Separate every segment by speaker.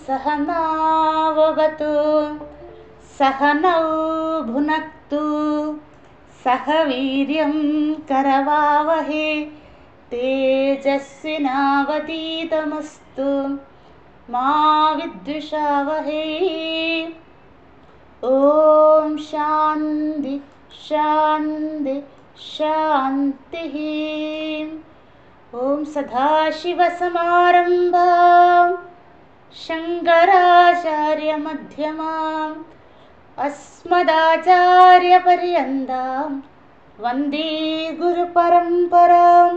Speaker 1: सहनाववतु सहनौ भुनक्तु सह वीर्यं करवावहे तेजस्विनावतीतमस्तु मा विद्विषावहे। ॐ शान्ति शान्ति शान्तिः। ॐ सदाशिवसमारम्भाम् शङ्कराचार्यमध्यमाम् अस्मदाचार्यपर्यन्तां वन्दे गुरुपरम्परां।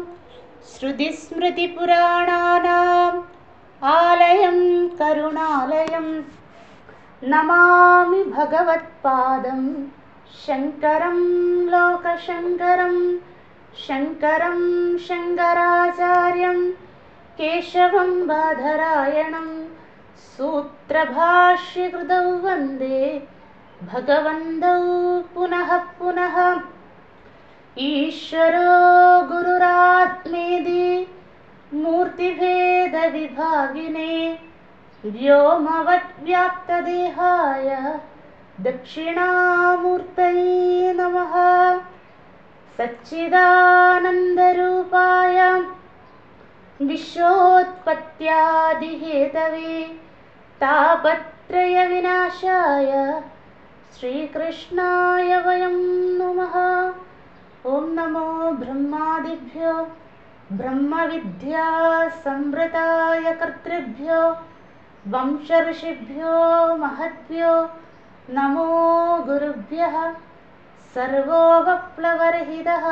Speaker 1: श्रुतिस्मृतिपुराणानाम् आलयं करुणालयं नमामि भगवत्पादं शङ्करं लोकशङ्करं। शङ्करं शङ्कराचार्यं केशवं बादरायणं सूत्रभाष्यकृतौ वन्दे भगवन्तौ पुनः पुनः। ईश्वरो गुरुरात्मेति मूर्तिभेदविभागिने व्योमवद्व्याप्तदेहाय दक्षिणामूर्तये नमः। सच्चिदानन्दरूपाय विश्वोत्पत्त्यादिहेतवे तापत्रयविनाशाय श्रीकृष्णाय वयं नमः। ॐ नमो ब्रह्मादिभ्यो ब्रह्मविद्या संवृताय कर्तृभ्यो वंशऋषिभ्यो महद्भ्यो नमो गुरुभ्यः। सर्वोपप्लवरहितः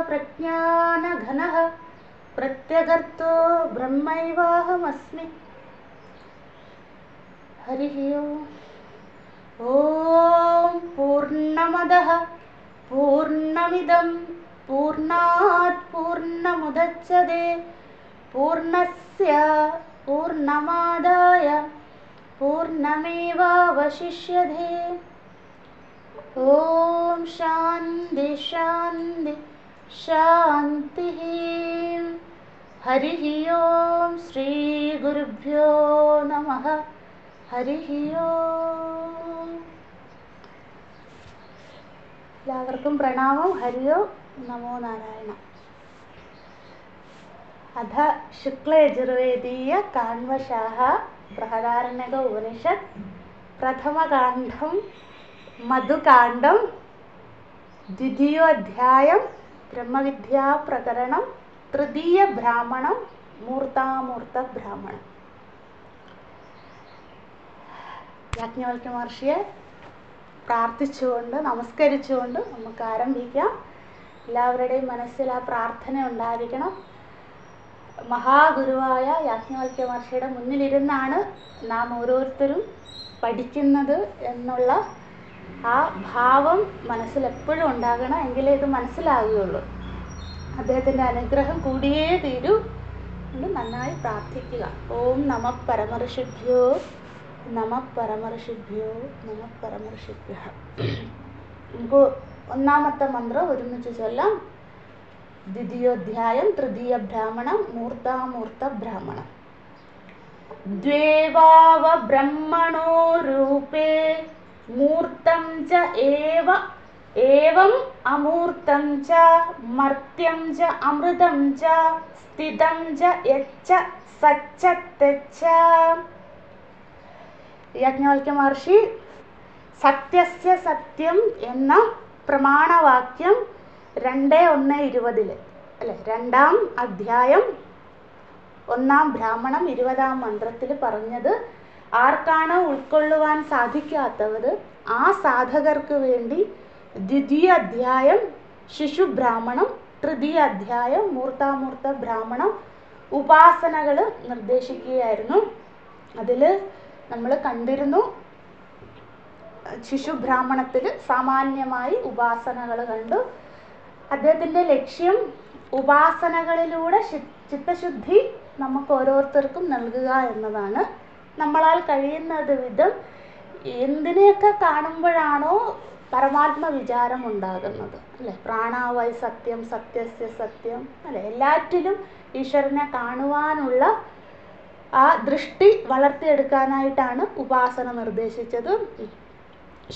Speaker 1: प्रज्ञानघनः प्रत्यगर्तो ब्रह्मैवाहमस्मि। हरिः ओम्। पूर्णमदः पूर्णमिदं पूर्णात् पूर्णमुदच्यते पूर्णस्य पूर्णमादाय पूर्णमेवावशिष्यते। ॐ शान्ति शान्ति शान्तिः। हरिः ओं। श्रीगुरुभ्यो नमः। हरिः ओं। എല്ലാവർക്കും പ്രണാമം. ഹരി ഓം. നമോ നാരായണ. അഥ ശുക്ലയജുർവേദീയ കാണ്വശാഃ ബൃഹദാരണ്യക ഉപനിഷത്ത് പ്രഥമകാണ്ഡം മധുകാണ്ഡം ദ്വിതീയോധ്യായം ബ്രഹ്മവിദ്യാപ്രകരണം തൃതീയ ബ്രാഹ്മണം മൂർത്താമൂർത്ത ബ്രാഹ്മണം. യാജ്ഞവൽക്യ മഹർഷിയെ പ്രാർത്ഥിച്ചുകൊണ്ട് നമസ്കരിച്ചുകൊണ്ട് നമുക്ക് ആരംഭിക്കാം. എല്ലാവരുടെയും മനസ്സിൽ ആ പ്രാർത്ഥന ഉണ്ടായിരിക്കണം. മഹാഗുരുവായ യാജ്ഞവൽക്യ മഹർഷിയുടെ മുന്നിലിരുന്നാണ് നാം ഓരോരുത്തരും പഠിക്കുന്നത് എന്നുള്ള ആ ഭാവം മനസ്സിൽ എപ്പോഴും ഉണ്ടാകണം. എങ്കിലേ ഇത് മനസ്സിലാകുകയുള്ളൂ. അദ്ദേഹത്തിൻ്റെ അനുഗ്രഹം കൂടിയേ തീരൂ. നന്നായി പ്രാർത്ഥിക്കുക. ഓം നമഃ പരമഋഷിഭ്യോ നമഃ പരമഋഷിഭ്യോ നമഃ പരമഋഷിഭ്യഃ. നമുക്ക് ഒന്നാമത്തെ മന്ത്രം ഒരുമിച്ച് ചൊല്ലാം. ദ്വിതീയോധ്യായം തൃതീയ ബ്രാഹ്മണം മൂർത്താമൂർത്ത ബ്രാഹ്മണം. ദ്വേവാവ ബ്രഹ്മണോ രൂപേ മൂർത്തം ച ഏവം അമൂർത്തം ച മർത്യം ച അമൃതം ച സ്ഥിതം ച യച്ച സച്ച തെച്ച. യാജ്ഞവൽക്യ മഹർഷി സത്യസ്യ സത്യം എന്ന പ്രമാണവാക്യം 2:1:20 അല്ലെ, 2-ാം അധ്യായം 1-ാം ബ്രാഹ്മണം 20-ാം മന്ത്രത്തിൽ പറഞ്ഞത് ആർക്കാണോ ഉൾക്കൊള്ളുവാൻ സാധിക്കാത്തത് ആ സാധകർക്ക് വേണ്ടി ദ്വിതീയ അധ്യായം ശിശു ബ്രാഹ്മണം, തൃതീയ അധ്യായം മൂർത്താമൂർത്ത ബ്രാഹ്മണം ഉപാസനകൾ നിർദ്ദേശിക്കുകയായിരുന്നു. അതിൽ നമ്മൾ കണ്ടിരുന്നു ശിശുബ്രാഹ്മണത്തിൽ സാമാന്യമായി ഉപാസനകൾ കണ്ടു. അദ്ദേഹത്തിൻ്റെ ലക്ഷ്യം ഉപാസനകളിലൂടെ ചിത്തശുദ്ധി നമുക്ക് ഓരോരുത്തർക്കും നൽകുക എന്നതാണ്. നമ്മളാൽ കഴിയുന്നത് വിധം എന്തിനെയൊക്കെ കാണുമ്പോഴാണോ പരമാത്മ വിചാരം ഉണ്ടാകുന്നത്, അല്ലേ? പ്രാണാവൈ സത്യം, സത്യസ്യ സത്യം, അല്ലേ? എല്ലാറ്റിലും ഈശ്വരനെ കാണുവാനുള്ള ആ ദൃഷ്ടി വളർത്തിയെടുക്കാനായിട്ടാണ് ഉപാസന നിർദ്ദേശിച്ചത്.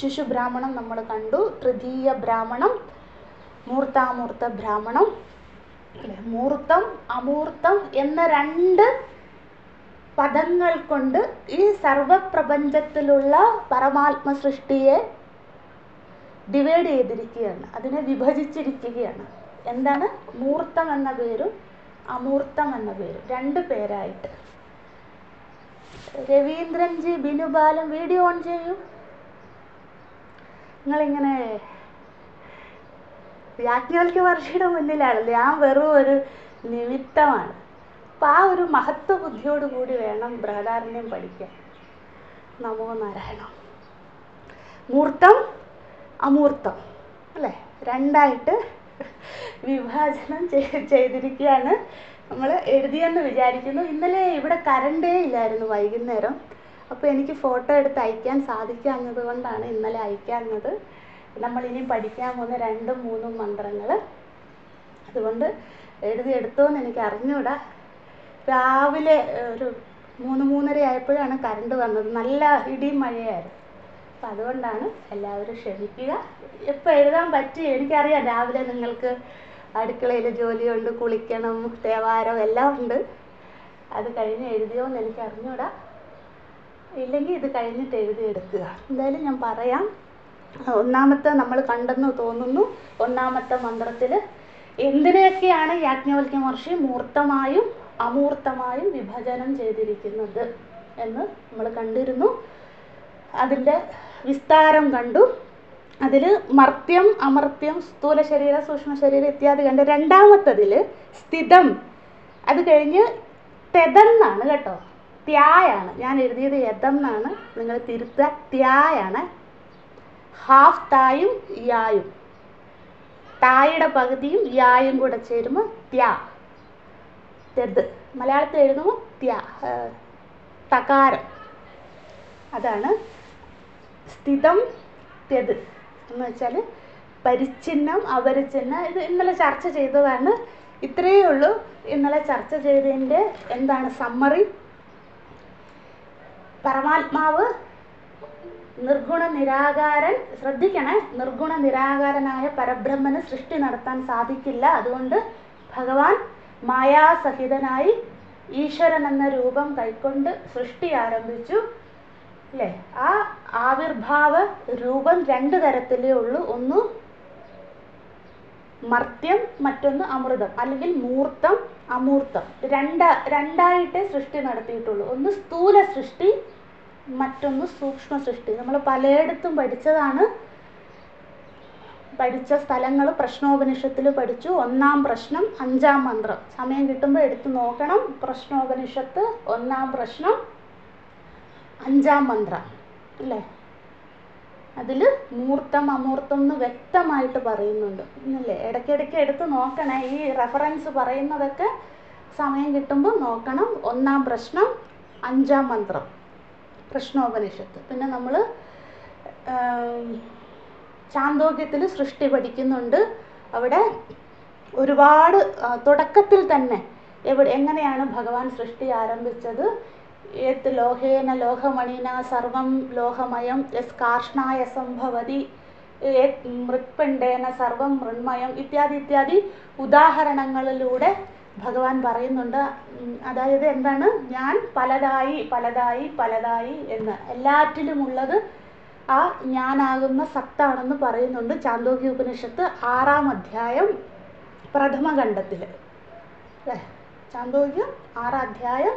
Speaker 1: ശിശുബ്രാഹ്മണം നമ്മൾ കണ്ടു. തൃതീയ ബ്രാഹ്മണം മൂർത്താമൂർത്ത ബ്രാഹ്മണം, അല്ലേ? മൂർത്തം അമൂർത്തം എന്ന രണ്ട് പദങ്ങൾ കൊണ്ട് ഈ സർവപ്രപഞ്ചത്തിലുള്ള പരമാത്മ സൃഷ്ടിയെ ഡിവൈഡ് ചെയ്തിരിക്കുകയാണ്, അതിനെ വിഭജിച്ചിരിക്കുകയാണ്. എന്താണ്? മൂർത്തം എന്ന പേരും അമൂർത്തം എന്ന പേരും, രണ്ട് പേരായിട്ട്. രവീന്ദ്രൻജി, ബിനുബാലൻ, വീഡിയോ ഓൺ ചെയ്യൂ. നിങ്ങളിങ്ങനെ യാജ്ഞവൽക്യ മഹർഷിയുടെ മുന്നിലാണല്ലോ, ഞാൻ വെറും ഒരു നിമിത്തമാണ്. അപ്പം ആ ഒരു മഹത്വ ബുദ്ധിയോടുകൂടി വേണം ബൃഹദാരണ്യം പഠിക്കാൻ. നമോ നാരായണം. മൂർത്തം അമൂർത്തം, അല്ലേ? രണ്ടായിട്ട് വിഭാജനം ചെയ്തിരിക്കുകയാണ്. നമ്മൾ എഴുതിയെന്ന് വിചാരിക്കുന്നു. ഇന്നലെ ഇവിടെ കറണ്ടേ ഇല്ലായിരുന്നു വൈകുന്നേരം. അപ്പോൾ എനിക്ക് ഫോട്ടോ എടുത്ത് അയക്കാൻ സാധിക്കാഞ്ഞത് കൊണ്ടാണ് ഇന്നലെ അയക്കാഞ്ഞത്. നമ്മളിനി പഠിക്കാൻ പോകുന്ന 2ഉം 3ഉം മന്ത്രങ്ങൾ, അതുകൊണ്ട് എഴുതിയെടുത്തോന്ന് എനിക്ക് അറിഞ്ഞൂടാ. രാവിലെ ഒരു 3-3:30 ആയപ്പോഴാണ് കറണ്ട് വന്നത്. നല്ല ഇടിയും മഴയായിരുന്നു. അപ്പം അതുകൊണ്ടാണ്. എല്ലാവരും ക്ഷമിക്കുക. എപ്പോൾ എഴുതാൻ പറ്റി എനിക്കറിയാം. രാവിലെ നിങ്ങൾക്ക് അടുക്കളയിൽ ജോലിയുണ്ട്, കുളിക്കണം, തേവാരം എല്ലാം ഉണ്ട്. അത് കഴിഞ്ഞ് എഴുതിയോന്ന് എനിക്ക് അറിഞ്ഞൂടാ. ഇല്ലെങ്കിൽ ഇത് കഴിഞ്ഞിട്ട് എഴുതിയെടുക്കുക. എന്തായാലും ഞാൻ പറയാം. ഒന്നാമത്തെ നമ്മൾ കണ്ടെന്ന് തോന്നുന്നു. ഒന്നാമത്തെ മന്ത്രത്തിൽ എന്തിനെയൊക്കെയാണ് യാജ്ഞവൽക്യ മഹർഷി മൂർത്തമായും അമൂർത്തമായും വിഭജനം ചെയ്തിരിക്കുന്നത് എന്ന് നമ്മൾ കണ്ടിരുന്നു. അതിൻ്റെ വിസ്താരം കണ്ടു. അതിൽ മർത്യം, അമർത്യം, സ്ഥൂല ശരീരം, സൂക്ഷ്മ ശരീരം ഇത്യാദി കണ്ട്. രണ്ടാമത്തതിൽ സ്ഥിതം, അത് കഴിഞ്ഞ് തെതെന്നാണ് കേട്ടോ, ത്യായാണ്. ഞാൻ എഴുതിയത് യതെന്നാണ്, നിങ്ങൾ തിരുത്തുക. ത്യായാണ്. ഹാഫ് തായും യായും, തായുടെ പകുതിയും യായും കൂടെ ചേരുമ്പോൾ ത്യാ, തെത്. മലയാളത്തിൽ എഴുതുമ്പോൾ ത്യാ, തകാരം. അതാണ് സ്ഥിതം തെത് എന്ന് വെച്ചാൽ പരിച്ഛിന്നം, അപരിച്ഛിന്നം. ഇത് ഇന്നലെ ചർച്ച ചെയ്തതാണ്. ഇത്രയേ ഉള്ളൂ ഇന്നലെ ചർച്ച ചെയ്തതിൻ്റെ എന്താണ് സമ്മറി. പരമാത്മാവ് നിർഗുണ നിരാകാരൻ. ശ്രദ്ധിക്കണേ, നിർഗുണ നിരാകാരനായ പരബ്രഹ്മന് സൃഷ്ടി നടത്താൻ സാധിക്കില്ല. അതുകൊണ്ട് ഭഗവാൻ മായാസഹിതനായി ഈശ്വരൻ എന്ന രൂപം കൈക്കൊണ്ട് സൃഷ്ടി ആരംഭിച്ചു, അല്ലേ? ആ ആവിർഭാവ രൂപം 2 തരത്തിലേ ഉള്ളൂ. ഒന്ന് മർത്യം, മറ്റൊന്ന് അമൃതം, അല്ലെങ്കിൽ മൂർത്തം അമൂർത്തം. രണ്ടായിട്ടേ സൃഷ്ടി നടത്തിയിട്ടുള്ളൂ. ഒന്ന് സ്ഥൂല സൃഷ്ടി, മറ്റൊന്ന് സൂക്ഷ്മ സൃഷ്ടി. നമ്മൾ പലയിടത്തും പഠിച്ചതാണ്. പഠിച്ച സ്ഥലങ്ങൾ പ്രശ്നോപനിഷത്തിൽ പഠിച്ചു. 1-ാം പ്രശ്നം, 5-ാം മന്ത്രം. സമയം കിട്ടുമ്പോൾ എടുത്ത് നോക്കണം. പ്രശ്നോപനിഷത്ത് 1-ാം പ്രശ്നം, 5-ാം മന്ത്രം, അല്ലേ? അതിൽ മൂർത്തം അമൂർത്തം എന്ന് വ്യക്തമായിട്ട് പറയുന്നുണ്ട്, അല്ലേ? ഇടയ്ക്കിടയ്ക്ക് എടുത്ത് നോക്കണേ. ഈ റെഫറൻസ് പറയുന്നതൊക്കെ സമയം കിട്ടുമ്പോൾ നോക്കണം. 1-ാം പ്രശ്നം, 5-ാം മന്ത്രം, പ്രശ്നോപനിഷത്ത്. പിന്നെ നമ്മൾ ചാന്തോക്യത്തിൽ സൃഷ്ടി പഠിക്കുന്നുണ്ട്. അവിടെ ഒരുപാട് തുടക്കത്തിൽ തന്നെ എങ്ങനെയാണ് ഭഗവാൻ സൃഷ്ടി ആരംഭിച്ചത്. ഏത് ലോഹേന ലോഹമണിന സർവം ലോഹമയം യസ് കാർഷ്ണായ സംഭവതി ഏത് മൃത്പിണ്ഡേന സർവം മൃണ്മയം ഇത്യാദി ഇത്യാദി ഉദാഹരണങ്ങളിലൂടെ ഭഗവാൻ പറയുന്നുണ്ട്. അതായത് എന്താണ്, ഞാൻ പലതായി പലതായി പലതായി എന്ന്, എല്ലാറ്റിലുമുള്ളത് ആ ഞാനാകുന്ന സത്താണെന്ന് പറയുന്നുണ്ട്. ചാന്തോക്യ ഉപനിഷത്ത് 6-ാം അധ്യായം പ്രഥമഖണ്ഡത്തിൽ, അല്ലേ? ചാന്തോക്യം 6-ാം അധ്യായം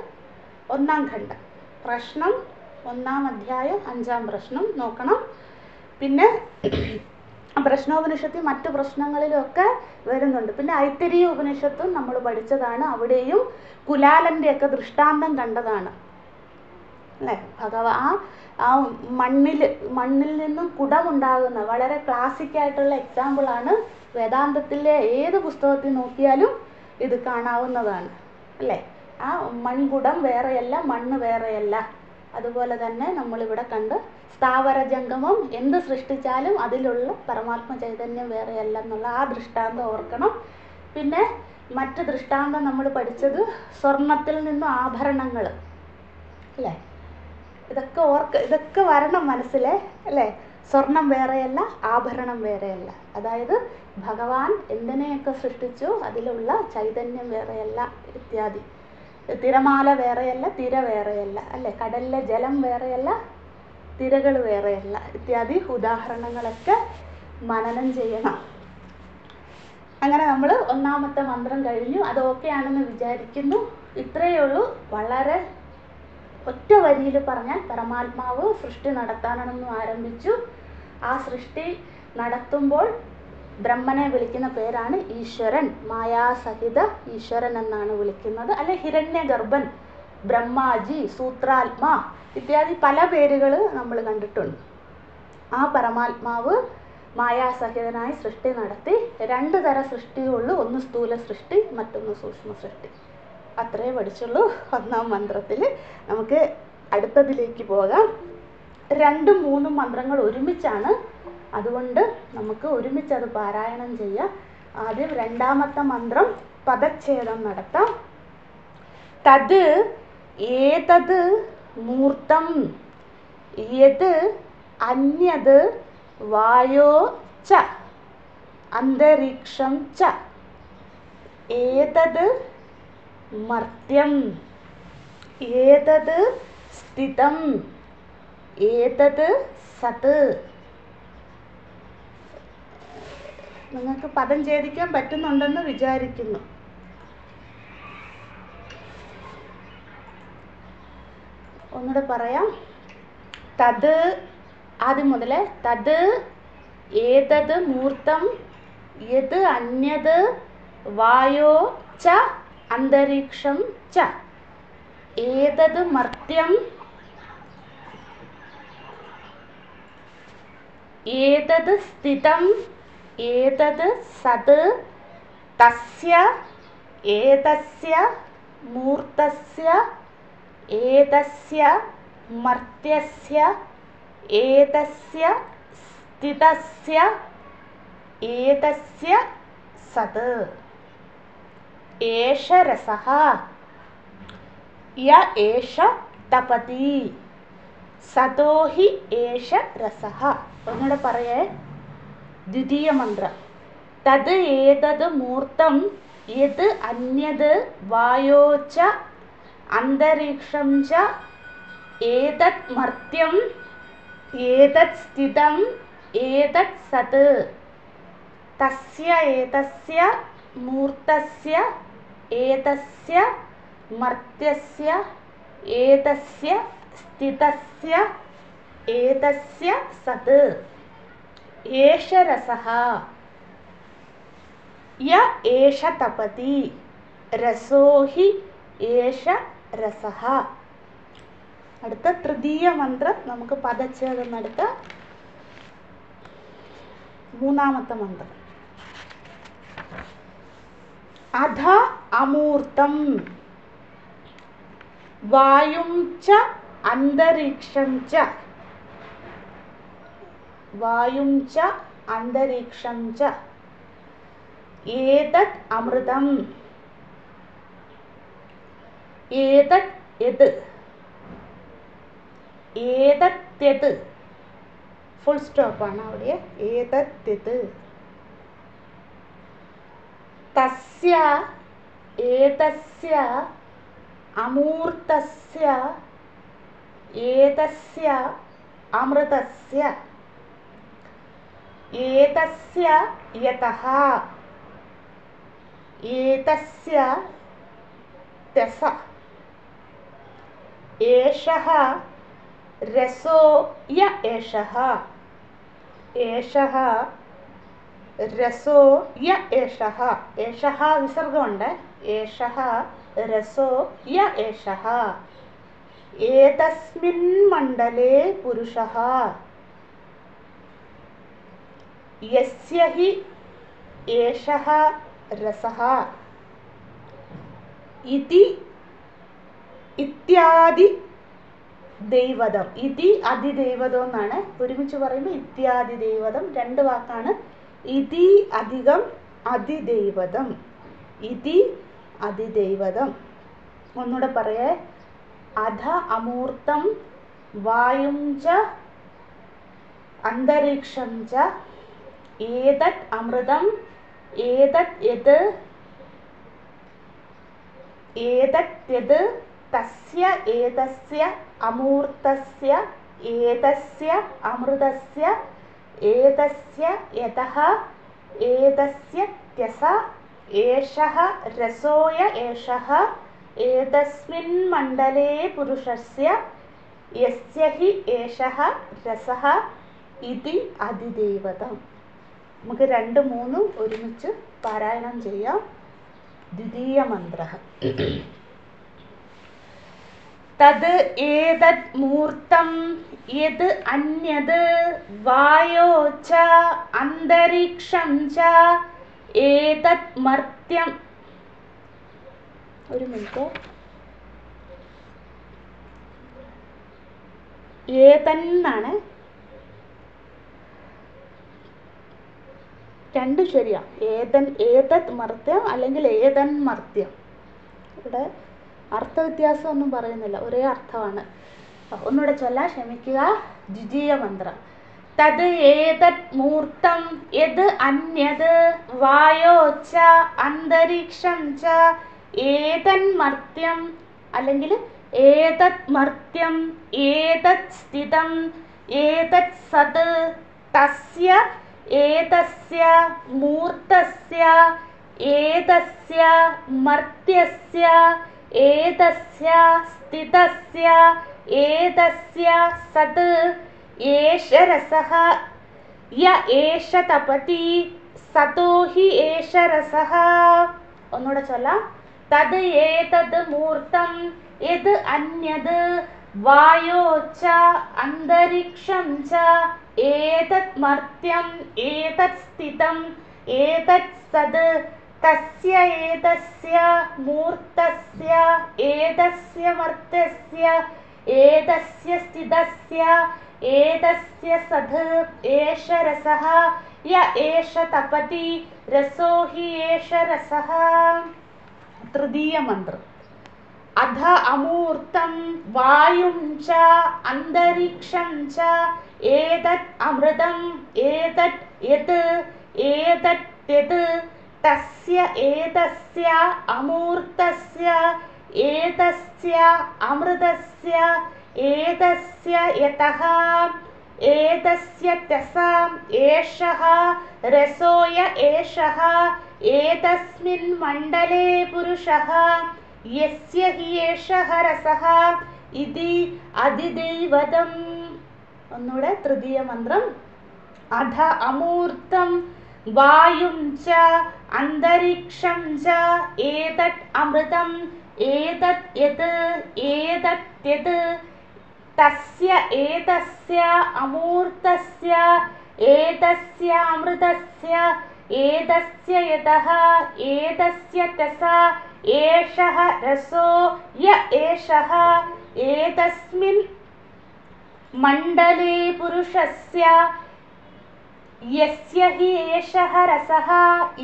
Speaker 1: 1-ാം ഖണ്ഡം, പ്രശ്നം 1-ാം അധ്യായം 5-ാം പ്രശ്നം നോക്കണം. പിന്നെ പ്രശ്നോപനിഷത്തിൽ മറ്റു പ്രശ്നങ്ങളിലൊക്കെ വരുന്നുണ്ട്. പിന്നെ ഐത്തരീയ ഉപനിഷത്തും നമ്മൾ പഠിച്ചതാണ്. അവിടെയും കുലാലൻ്റെയൊക്കെ ദൃഷ്ടാന്തം കണ്ടതാണ്. അല്ലേ? ആ മണ്ണിൽ നിന്നും കുടമുണ്ടാകുന്ന വളരെ ക്ലാസിക്കായിട്ടുള്ള എക്സാമ്പിളാണ്. വേദാന്തത്തിലെ ഏത് പുസ്തകത്തിൽ നോക്കിയാലും ഇത് കാണാവുന്നതാണ് അല്ലേ? ആ മൺകുടം വേറെയല്ല, മണ്ണ് വേറെയല്ല. അതുപോലെ തന്നെ നമ്മളിവിടെ കണ്ട് സ്ഥാവര ജംഗമം എന്ത് സൃഷ്ടിച്ചാലും അതിലുള്ള പരമാത്മ ചൈതന്യം വേറെയല്ല എന്നുള്ള ആ ദൃഷ്ടാന്തം ഓർക്കണം. പിന്നെ മറ്റ് ദൃഷ്ടാന്തം നമ്മൾ പഠിച്ചത് സ്വർണത്തിൽ നിന്നും ആഭരണങ്ങൾ അല്ലേ? ഇതൊക്കെ വരണം മനസ്സിലെ അല്ലേ? സ്വർണം വേറെയല്ല, ആഭരണം വേറെയല്ല. അതായത് ഭഗവാൻ എന്തിനെയൊക്കെ സൃഷ്ടിച്ചു അതിലുള്ള ചൈതന്യം വേറെയല്ല ഇത്യാദി. തിരമാല വേറെയല്ല, തിര വേറെയല്ല അല്ലേ? കടലിലെ ജലം വേറെയല്ല, തിരകൾ വേറെയല്ല ഇത്യാദി ഉദാഹരണങ്ങളൊക്കെ മനനം ചെയ്യണം. അങ്ങനെ നമ്മൾ ഒന്നാമത്തെ മന്ത്രം കഴിഞ്ഞു. അത് ഓക്കെ ആണെന്ന് വിചാരിക്കുന്നു. ഇത്രയേ ഉള്ളൂ. വളരെ ഒറ്റ വരിയിൽ പറഞ്ഞാൽ പരമാത്മാവ് സൃഷ്ടി നടത്താനെന്ന് ആരംഭിച്ചു. ആ സൃഷ്ടി നടത്തുമ്പോൾ ബ്രഹ്മനെ വിളിക്കുന്ന പേരാണ് ഈശ്വരൻ. മായാസഹിത ഈശ്വരൻ എന്നാണ് വിളിക്കുന്നത്. അല്ലെ ഹിരണ്യഗർഭൻ, ബ്രഹ്മാജി, സൂത്രാത്മാ ഇത്യാദി പല പേരുകൾ നമ്മൾ കണ്ടിട്ടുണ്ട്. ആ പരമാത്മാവ് മായാസഹിതനായി സൃഷ്ടി നടത്തി. 2 തരം സൃഷ്ടിയുള്ളൂ. ഒന്ന് സ്ഥൂല സൃഷ്ടി, മറ്റൊന്ന് സൂക്ഷ്മ സൃഷ്ടി. അത്രേ പഠിച്ചുള്ളൂ ഒന്നാം മന്ത്രത്തിൽ. നമുക്ക് അടുത്തതിലേക്ക് പോകാം. 2ഉം 3ഉം മന്ത്രങ്ങൾ ഒരുമിച്ചാണ്. അതുകൊണ്ട് നമുക്ക് ഒരുമിച്ചത് പാരായണം ചെയ്യാം. ആദ്യം 2ാമത്തെ മന്ത്രം പദച്ഛേദം നടത്താം. തത് ഏതത് മൂർത്തം യത് അന്യത് വായോ ച അന്തരീക്ഷം ച ഏതത് മർത്യം ഏതത് സ്ഥിതം ഏതത് സത്. നിങ്ങൾക്ക് പദം ഛേദിക്കാൻ പറ്റുന്നുണ്ടെന്ന് വിചാരിക്കുന്നു. ഒന്നുകൂടെ പറയാം. തത് ആദ്യം മുതലേ. തത് ഏതത് മൂർത്തം യത് അന്യത് വായോ ച അന്തരീക്ഷം ച ഏതത് മർത്യം ഏതത് സ്ഥിതം ഏതത് സത് തസ്യ ഏതസ്യ മൂർത്തസ്യ ഏതസ്യ മർത്യസ്യ ഏതസ്യ സ്ഥിതസ്യ ഏതസ്യ സത്. ഏഷ രസഃ യ ഏഷ തപതി സതോ ഹി ഏഷ രസഃ. ഒന്നുകൂടെ പറയേ. ദ്വിതീയ മന്ത്രം. തത് ഏതത് മൂർത്തം യത് അന്യത് വായോ ച അന്തരീക്ഷം ച ഏതത് മർത്യം ഏതത് സ്ഥിതം ഏതത് സത് തസ്യ ഏതസ്യ മൂർത്തസ്യ ഏതസ്യ മർത്യസ്യ ഏതസ്യ സ്ഥിതസ്യ ഏതസ്യ സത്. ഏഷ രസഃ യ ഏഷ തപതി രസോ ഹി ഏഷ രസഃ. അടുത്ത തൃതീയ മന്ത്രം നമുക്ക് പദച്ഛേദം നടത്താം. 3ാമത്തെ മന്ത്രം. അധ അമൂർത്തം വായും ച അന്തരീക്ഷം ച വായും ച അന്തരീക്ഷം ച ഏതത് അമൃതം ഏതത് യത് ഏതത് ഫുൾ സ്റ്റോപ്പാണ് അവിടെ. ഏതത് തസ്യ ഏതസ്യ അമൂർത്തസ്യ ഏതസ്യ അമൃതസ്യ ഏതസ്യ യതഃ ഏതസ്യ തസ ഏഷഃ രസോ യ ഏഷഃ ഏഷഃ രസോ യ ഏഷഃ. ഏഷഃ വിസർഗമുണ്ട്. ഏഷഃ രസോ യ ഏഷഃ. ഏതസ്മിൻ മണ്ഡലേ പുരുഷഃ യസ്യ ഹി ഏഷഃ രസഃ ഇതി ഇത്യാദി ദൈവതം. ഇതി അതിദൈവതം എന്നാണ്. ഒരുമിച്ച് പറയുമ്പോൾ ഇത്യാദി ദൈവതം. രണ്ട് വാക്കാണ്. ഇതി അധികം അതിദൈവതം. ഇതി അതിദൈവതം. ഒന്നുകൂടെ പറയേ. അധ അമൂർത്തം വായും ച അന്തരീക്ഷം ച ഏതത് അമൃതം ഏതത് യത് ഏതത് യത് തസ്യ ഏതസ്യ അമൂർത്തസ്യ ഏതസ്യ അമൃതസ്യ ഏതസ്യ യതഃ ഏതസ്യ ത്യസ ഏഷഃ രസോയ ഏഷഃ ഏതസ്മിൻ മണ്ഡലേ പുരുഷസ്യ യസ്യ ഹി ഏഷഃ രസഃ ഇതി അതിദൈവതം. നമുക്ക് 2, 3 ഒരുമിച്ച് പാരായണം ചെയ്യാം. ദ്വിതീയ മന്ത്രഃ. തത് ഏതത് മൂർത്തം യത് അന്യത് വായോ ച അന്തരീക്ഷം ച ഏതത് മർത്യം. ഒരു മിനിറ്റ്. ഏതന്നാണ്. രണ്ടും ശരിയാ. ഏതത് മർത്യം അല്ലെങ്കിൽ ഏതൻ മർത്യം. ഇവിടെ അർത്ഥവ്യത്യാസമൊന്നും പറയുന്നില്ല, ഒരേ അർത്ഥമാണ്. ഒന്നുകൂടെ ചൊല്ലാൻ ക്ഷമിക്കുക. ദ്വിതീയ മന്ത്രം. തത് ഏതത് മൂർത്തം യത് അന്യത് വായോ ച അന്തരീക്ഷം ച ഏതൻ മർത്യം അല്ലെങ്കിൽ ഏതത് മർത്യം ഏതത് സ്ഥിതം ഏതത് സത് തസ്യ ഏതസ്യ മൂർത്തസ്യ ഏതസ്യ മർത്യസ്യ ഏതസ്യ സ്ഥിതസ്യ ഏതസ്യ സത് ഏഷ രസഃ യ ഏഷ തപതി സതോ ഹി ഏഷ രസഃ. ഒന്നുകൂടെ ചൊല്ലാം. തത് ഏതത് മൂർത്തം യത് അന്യത് വായോ ച അന്തരീക്ഷം ച ഏതത് മർത്യം ഏതത് സ്ഥിതം ഏതത് സത് തസ്യ ഏതസ്യ മൂർത്തസ്യ ഏതസ്യ മർത്യസ്യ ഏതസ്യ സ്ഥിതസ്യ ഏതസ്യ സത് ഏഷ രസഃ യ ഏഷ തപതി രസോ ഹി ഏഷ രസഃ. തൃതീയ മന്ത്രം. അധ അമൂർത്തം വായും ച അന്തരീക്ഷം ച ഏതത് അമൃതം ഏതത് യത് ഏതത് യത് തസ്യ ഏതസ്യ അമൂർത്തസ്യ ഏതസ്യ അമൃതസ്യ ഏതസ്യ യതഃ ഏതസ്യ ത്യസ ഏഷഃ രസോയ ഏഷഃ ഏതസ്മിൻ മണ്ഡലേ പുരുഷഃ യസ്യ ഹി ഏഷഃ രസഃ ഇതി അതിദൈവതം. ഒന്നുകൂടെ തൃതീയ മന്ത്രം. അധ അമൂർത്തം വായും ച അന്തരീക്ഷം ച ഏതത് അമൃതം ഏതത് യത് ഏതത് യത് തസ്യ ഏതസ്യ അമൂർത്തസ്യ ഏതസ്യ അമൃതസ്യ ഏതസ്യ യതഃ ഏതസ്യ ത്യസ ഏഷഃ രസോ യ ഏഷഃ ഏതസ്മിൻ മണ്ഡലേ പുരുഷസ്യ യസ്യ ഹി ഏഷഃ രസഃ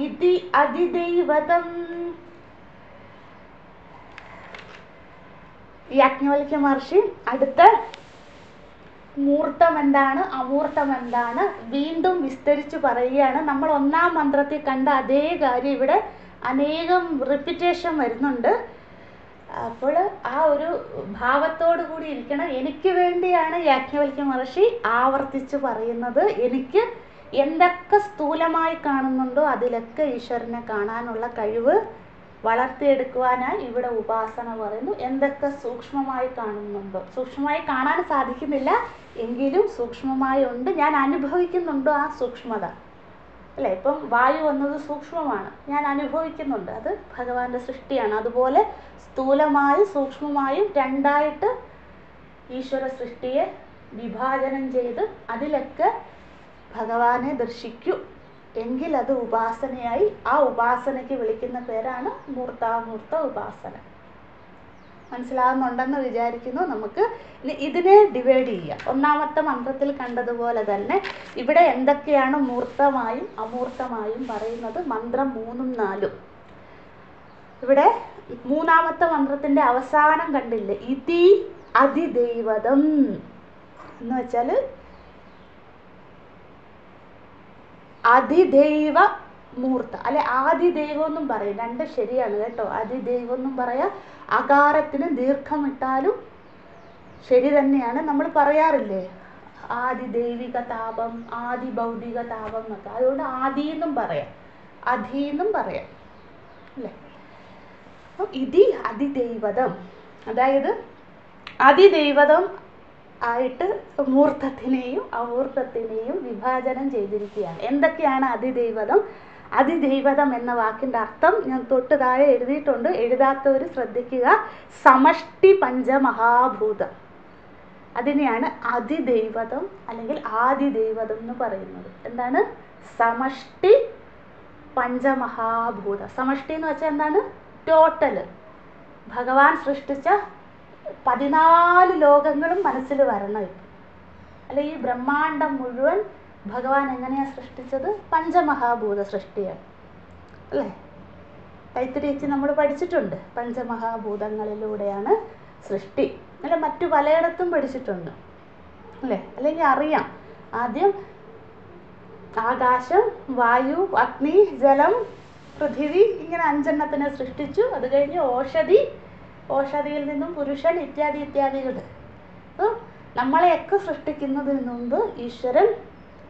Speaker 1: ഇതി അതിദൈവതം. യാജ്ഞവൽക്യ മഹർഷി അടുത്ത മൂർത്തം എന്താണ് അമൂർത്തം എന്താണ് വീണ്ടും വിസ്തരിച്ച് പറയുകയാണ്. നമ്മൾ ഒന്നാം മന്ത്രത്തിൽ കണ്ട അതേ കാര്യം ഇവിടെ അനേകം റിപ്പീറ്റേഷൻ വരുന്നുണ്ട്. അപ്പോൾ ആ ഒരു ഭാവത്തോടു കൂടി ഇരിക്കണം. എനിക്ക് വേണ്ടിയാണ് യാജ്ഞവൽക്യ മഹർഷി ആവർത്തിച്ച് പറയുന്നത്. എനിക്ക് എന്തൊക്കെ സ്ഥൂലമായി കാണുന്നുണ്ടോ അതിലൊക്കെ ഈശ്വരനെ കാണാനുള്ള കഴിവ് വളർത്തിയെടുക്കുവാനായി ഇവിടെ ഉപാസന പറയുന്നു. എന്തൊക്കെ സൂക്ഷ്മമായി കാണുന്നുണ്ടോ, സൂക്ഷ്മമായി കാണാൻ സാധിക്കുന്നില്ല എങ്കിലും സൂക്ഷ്മമായി ഉണ്ട്, ഞാൻ അനുഭവിക്കുന്നുണ്ടോ ആ സൂക്ഷ്മത അല്ലേ. ഇപ്പം വായു എന്നത് സൂക്ഷ്മമാണ്, ഞാൻ അനുഭവിക്കുന്നുണ്ട്, അത് ഭഗവാന്റെ സൃഷ്ടിയാണ്. അതുപോലെ സ്ഥൂലമായും സൂക്ഷ്മമായും രണ്ടായിട്ട് ഈശ്വര സൃഷ്ടിയെ വിഭാജനം ചെയ്ത് അതിലൊക്കെ ഭഗവാനെ ദർശിക്കൂ എങ്കിൽ അത് ഉപാസനയായി. ആ ഉപാസനയ്ക്ക് വിളിക്കുന്ന പേരാണ് മൂർത്താമൂർത്ത ഉപാസന. മനസ്സിലാകുന്നുണ്ടെന്ന് വിചാരിക്കുന്നു. നമുക്ക് ഇതിനെ ഡിവൈഡ് ചെയ്യാം. ഒന്നാമത്തെ മന്ത്രത്തിൽ കണ്ടതുപോലെ തന്നെ ഇവിടെ എന്തൊക്കെയാണ് മൂർത്തമായും അമൂർത്തമായും പറയുന്നത് മന്ത്രം 3ഉം 4ഉം. ഇവിടെ മൂന്നാമത്തെ മന്ത്രത്തിന്റെ അവസാനം കണ്ടില്ലേ, ഇതി അതിദൈവതം എന്ന് വെച്ചാൽ അതിദൈവ മൂർത്ത അല്ലെ, ആദിദൈവം എന്നും പറയും. രണ്ട് ശരിയാണ് കേട്ടോ. അതിദൈവം എന്നും പറയാം, അകാരത്തിന് ദീർഘമിട്ടാലും ശരി തന്നെയാണ്. നമ്മൾ പറയാറില്ലേ ആദിദൈവിക താപം, ആദി ഭൗതിക താപം എന്നൊക്കെ. അതുകൊണ്ട് ആദി എന്നും പറയാം, അധി എന്നും പറയാം അല്ലേ. ഇതി അതിദൈവതം, അതായത് അതിദൈവതം ആയിട്ട് മൂർത്തത്തിനെയും അമൂർത്തത്തിനെയും വിഭാജനം ചെയ്തിരിക്കുകയാണ്. എന്തൊക്കെയാണ് അതിദൈവതം? അതിദൈവതം എന്ന വാക്കിൻ്റെ അർത്ഥം ഞാൻ തൊട്ട് താഴെ എഴുതിയിട്ടുണ്ട്, എഴുതാത്തവർ ശ്രദ്ധിക്കുക. സമഷ്ടി പഞ്ചമഹാഭൂതം, അതിനെയാണ് അതിദൈവതം അല്ലെങ്കിൽ ആദിദൈവതം എന്ന് പറയുന്നത്. എന്താണ്? സമഷ്ടി പഞ്ചമഹാഭൂതം. സമഷ്ടി എന്ന് വെച്ചാൽ എന്താണ്? ടോട്ടല്. ഭഗവാൻ സൃഷ്ടിച്ച 14 ലോകങ്ങളും മനസ്സിൽ വരണം ഇപ്പം. അല്ലെ, ഈ ബ്രഹ്മാണ്ടം മുഴുവൻ ഭഗവാൻ എങ്ങനെയാണ് സൃഷ്ടിച്ചത്? പഞ്ചമഹാഭൂത സൃഷ്ടിയാണ് അല്ലേ. തൈത്തിരീച്ച് നമ്മൾ പഠിച്ചിട്ടുണ്ട്, പഞ്ചമഹാഭൂതങ്ങളിലൂടെയാണ് സൃഷ്ടി. അല്ല, മറ്റു പലയിടത്തും പഠിച്ചിട്ടുണ്ട് അല്ലേ. അല്ലെങ്കിൽ അറിയാം, ആദ്യം ആകാശം, വായു, അഗ്നി, ജലം, പൃഥിവി, ഇങ്ങനെ 5 സൃഷ്ടിച്ചു. അത് കഴിഞ്ഞ് ഓഷധിയിൽ നിന്നും പുരുഷൻ ഇത്യാദികൾ. നമ്മളെയൊക്കെ സൃഷ്ടിക്കുന്നതിന് മുമ്പ് ഈശ്വരൻ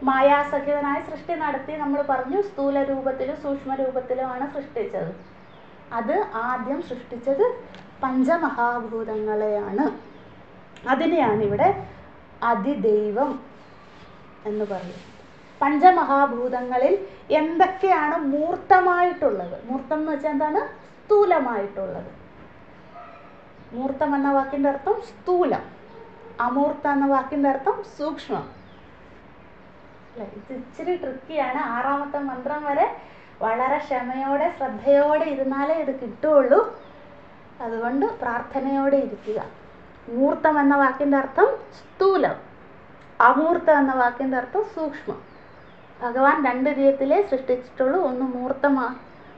Speaker 1: മായാസഹിതനായി സൃഷ്ടി നടത്തി. നമ്മൾ പറഞ്ഞു സ്ഥൂല രൂപത്തിലും സൂക്ഷ്മ രൂപത്തിലുമാണ് സൃഷ്ടിച്ചത്. അത് ആദ്യം സൃഷ്ടിച്ചത് പഞ്ചമഹാഭൂതങ്ങളെയാണ്. അതിനെയാണ് ഇവിടെ അതിദൈവം എന്ന് പറയുന്നത്. പഞ്ചമഹാഭൂതങ്ങളിൽ എന്തൊക്കെയാണ് മൂർത്തമായിട്ടുള്ളത്? മൂർത്തം എന്ന് വെച്ചാൽ എന്താണ്? സ്ഥൂലമായിട്ടുള്ളത്. മൂർത്തം എന്ന വാക്കിൻ്റെ അർത്ഥം സ്ഥൂലം, അമൂർത്ത എന്ന വാക്കിൻ്റെ അർത്ഥം സൂക്ഷ്മം അല്ലേ. ഇത് ഇച്ചിരി ട്രിക്കിയാണ്. 6ാമത്തെ മന്ത്രം വരെ വളരെ ക്ഷമയോടെ ശ്രദ്ധയോടെ ഇരുന്നാലേ ഇത് കിട്ടുകയുള്ളൂ. അതുകൊണ്ട് പ്രാർത്ഥനയോടെ ഇരിക്കുക. മൂർത്തം എന്ന വാക്കിൻ്റെ അർത്ഥം സ്ഥൂലം, അമൂർത്തം എന്ന വാക്കിൻ്റെ അർത്ഥം സൂക്ഷ്മം. ഭഗവാൻ 2 രീതിയിലേ സൃഷ്ടിച്ചിട്ടുള്ളൂ. ഒന്ന്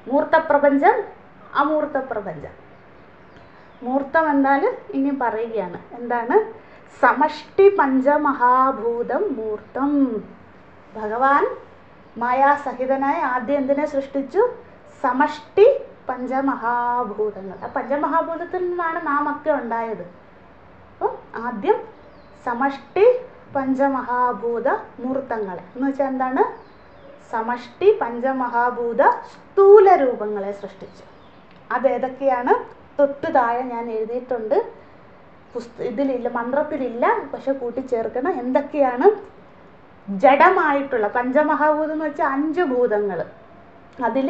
Speaker 1: മൂർത്തപ്രപഞ്ചം, അമൂർത്ത പ്രപഞ്ചം. മൂർത്തം എന്നാൽ ഇനി പറയുകയാണ്. എന്താണ്? സമഷ്ടി പഞ്ചമഹാഭൂതം മൂർത്തം. ഭഗവാൻ മായാസഹിതനായി ആദ്യം എന്തിനെ സൃഷ്ടിച്ചു? സമഷ്ടി പഞ്ചമഹാഭൂതങ്ങൾ. ആ പഞ്ചമഹാഭൂതത്തിൽ നിന്നാണ് നാം ഒക്കെ ഉണ്ടായത്. അപ്പം ആദ്യം സമഷ്ടി പഞ്ചമഹാഭൂത മൂർത്തങ്ങളെ എന്ന് വെച്ചാൽ എന്താണ്? സമഷ്ടി പഞ്ചമഹാഭൂത സ്ഥൂല രൂപങ്ങളെ സൃഷ്ടിച്ചു. അതേതൊക്കെയാണ്? തൊട്ട് താഴെ ഞാൻ എഴുതിയിട്ടുണ്ട്. ഇതിലില്ല, മന്ത്രത്തിലില്ല, പക്ഷെ കൂട്ടിച്ചേർക്കണം. എന്തൊക്കെയാണ്? ജഡമായിട്ടുള്ള പഞ്ചമഹാഭൂതം എന്ന് വെച്ചാൽ 5 ഭൂതങ്ങൾ. അതിൽ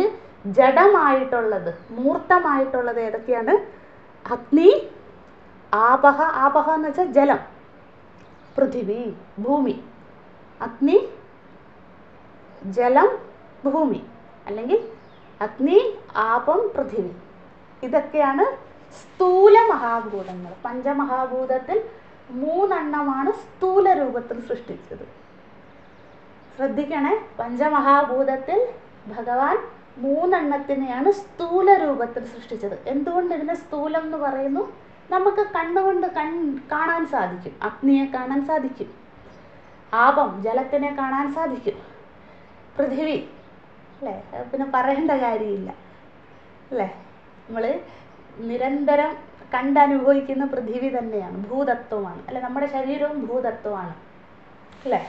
Speaker 1: ജഡമായിട്ടുള്ളത്, മൂർത്തമായിട്ടുള്ളത് ഏതൊക്കെയാണ്? അഗ്നി, ആപഹ എന്ന് വെച്ചാൽ ജലം, പൃഥിവി, ഭൂമി. അഗ്നി, ജലം, ഭൂമി, അല്ലെങ്കിൽ അഗ്നി, ആപം, പൃഥിവി. ഇതൊക്കെയാണ് സ്ഥൂല മഹാഭൂതങ്ങൾ. പഞ്ചമഹാഭൂതത്തിൽ 3 സ്ഥൂല രൂപത്തിൽ സൃഷ്ടിച്ചത്. ശ്രദ്ധിക്കണേ, പഞ്ചമഹാഭൂതത്തിൽ ഭഗവാൻ 3 സ്ഥൂല രൂപത്തിൽ സൃഷ്ടിച്ചത്. എന്തുകൊണ്ട് ഇതിനെ സ്ഥൂലം എന്ന് പറയുന്നു? നമുക്ക് കണ്ണുകൊണ്ട് കാണാൻ സാധിക്കും. അഗ്നിയെ കാണാൻ സാധിക്കും, ആപം ജലത്തിനെ കാണാൻ സാധിക്കും, പൃഥിവി അല്ലേ, പിന്നെ പറയേണ്ട കാര്യമില്ല അല്ലേ. നമ്മൾ നിരന്തരം കണ്ടനുഭവിക്കുന്ന പൃഥിവി തന്നെയാണ്, ഭൂതത്വമാണ് അല്ലെ. നമ്മുടെ ശരീരവും ഭൂതത്വമാണ് അല്ലേ.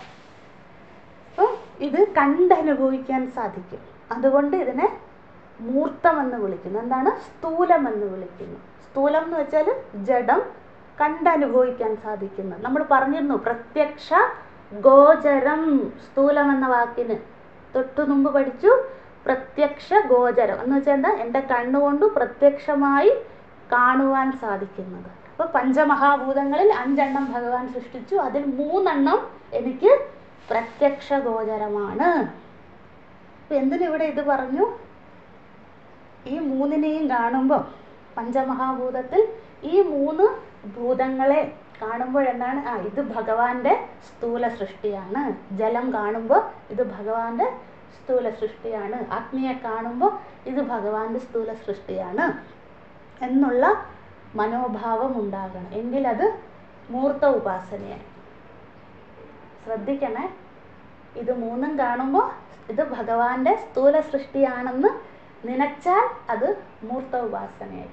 Speaker 1: അപ്പം ഇത് കണ്ടനുഭവിക്കാൻ സാധിക്കും. അതുകൊണ്ട് ഇതിനെ മൂർത്തമെന്ന് വിളിക്കുന്നു. എന്താണ്? സ്ഥൂലമെന്ന് വിളിക്കുന്നു. സ്ഥൂലം എന്ന് വെച്ചാൽ ജഡം, കണ്ടനുഭവിക്കാൻ സാധിക്കുന്നത്. നമ്മൾ പറഞ്ഞിരുന്നു പ്രത്യക്ഷ ഗോചരം. സ്ഥൂലം എന്ന വാക്കിന് തൊട്ടു മുമ്പ് പഠിച്ചു. പ്രത്യക്ഷ ഗോചരം എന്ന് വെച്ചാൽ എന്താ? എൻ്റെ കണ്ണുകൊണ്ട് പ്രത്യക്ഷമായി കാണുവാൻ സാധിക്കുന്നത്. അപ്പോൾ പഞ്ചമഹാഭൂതങ്ങളിൽ 5 ഭഗവാൻ സൃഷ്ടിച്ചു. അതിൽ 3 എനിക്ക് പ്രത്യക്ഷ ഗോചരമാണ്. അപ്പം എന്തിനിവിടെ ഇത് പറഞ്ഞു? ഈ 3നെയും കാണുമ്പോൾ പഞ്ചമഹാഭൂതത്തിൽ ഈ 3 ഭൂതങ്ങളെ കാണുമ്പോൾ എന്താണ്? ഇത് ഭഗവാന്റെ സ്ഥൂല സൃഷ്ടിയാണ്. ജലം കാണുമ്പോൾ ഇത് ഭഗവാന്റെ സ്ഥൂല സൃഷ്ടിയാണ്. അഗ്നിയെ കാണുമ്പോൾ ഇത് ഭഗവാന്റെ സ്ഥൂല സൃഷ്ടിയാണ് എന്നുള്ള മനോഭാവം ഉണ്ടാകണം. എങ്കിലത് മൂർത്ത ഉപാസനയാണ്. ശ്രദ്ധിക്കണേ, ഇത് 3 കാണുമ്പോൾ ഇത് ഭഗവാന്റെ സ്ഥൂല സൃഷ്ടിയാണെന്ന് നനച്ചാൽ അത് മൂർത്ത ഉപാസനയായി.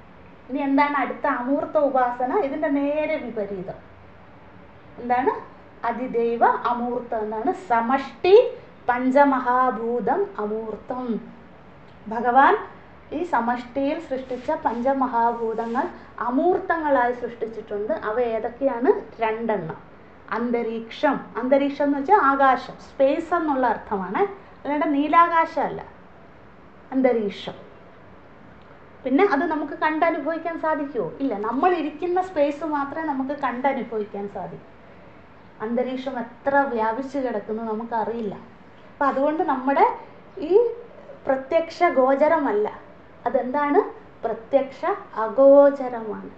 Speaker 1: ഇനി എന്താണ് അടുത്ത അമൂർത്ത ഉപാസന? ഇതിൻ്റെ നേരെ വിപരീതം എന്താണ്? അതിദൈവ അമൂർത്തം. എന്താണ്? സമഷ്ടി പഞ്ചമഹാഭൂതം അമൂർത്തം. ഭഗവാൻ ഈ സമഷ്ടിയിൽ സൃഷ്ടിച്ച പഞ്ചമഹാഭൂതങ്ങൾ അമൂർത്തങ്ങളായി സൃഷ്ടിച്ചിട്ടുണ്ട്. അവ ഏതൊക്കെയാണ്? 2. അന്തരീക്ഷം. അന്തരീക്ഷം എന്ന് വെച്ചാൽ ആകാശം, സ്പേസ് എന്നുള്ള അർത്ഥമാണ്. അല്ലാണ്ട് നീലാകാശമല്ല, അന്തരീക്ഷം. പിന്നെ അത് നമുക്ക് കണ്ടനുഭവിക്കാൻ സാധിക്കുമോ? ഇല്ല. നമ്മൾ ഇരിക്കുന്ന സ്പേസ് മാത്രമേ നമുക്ക് കണ്ടനുഭവിക്കാൻ സാധിക്കൂ. അന്തരീക്ഷം എത്ര വ്യാപിച്ചു കിടക്കുന്നു നമുക്കറിയില്ല. അപ്പം അതുകൊണ്ട് നമ്മുടെ ഈ പ്രത്യക്ഷ ഗോചരമല്ല, അതെന്താണ്? പ്രത്യക്ഷ അഗോചരമാണ്.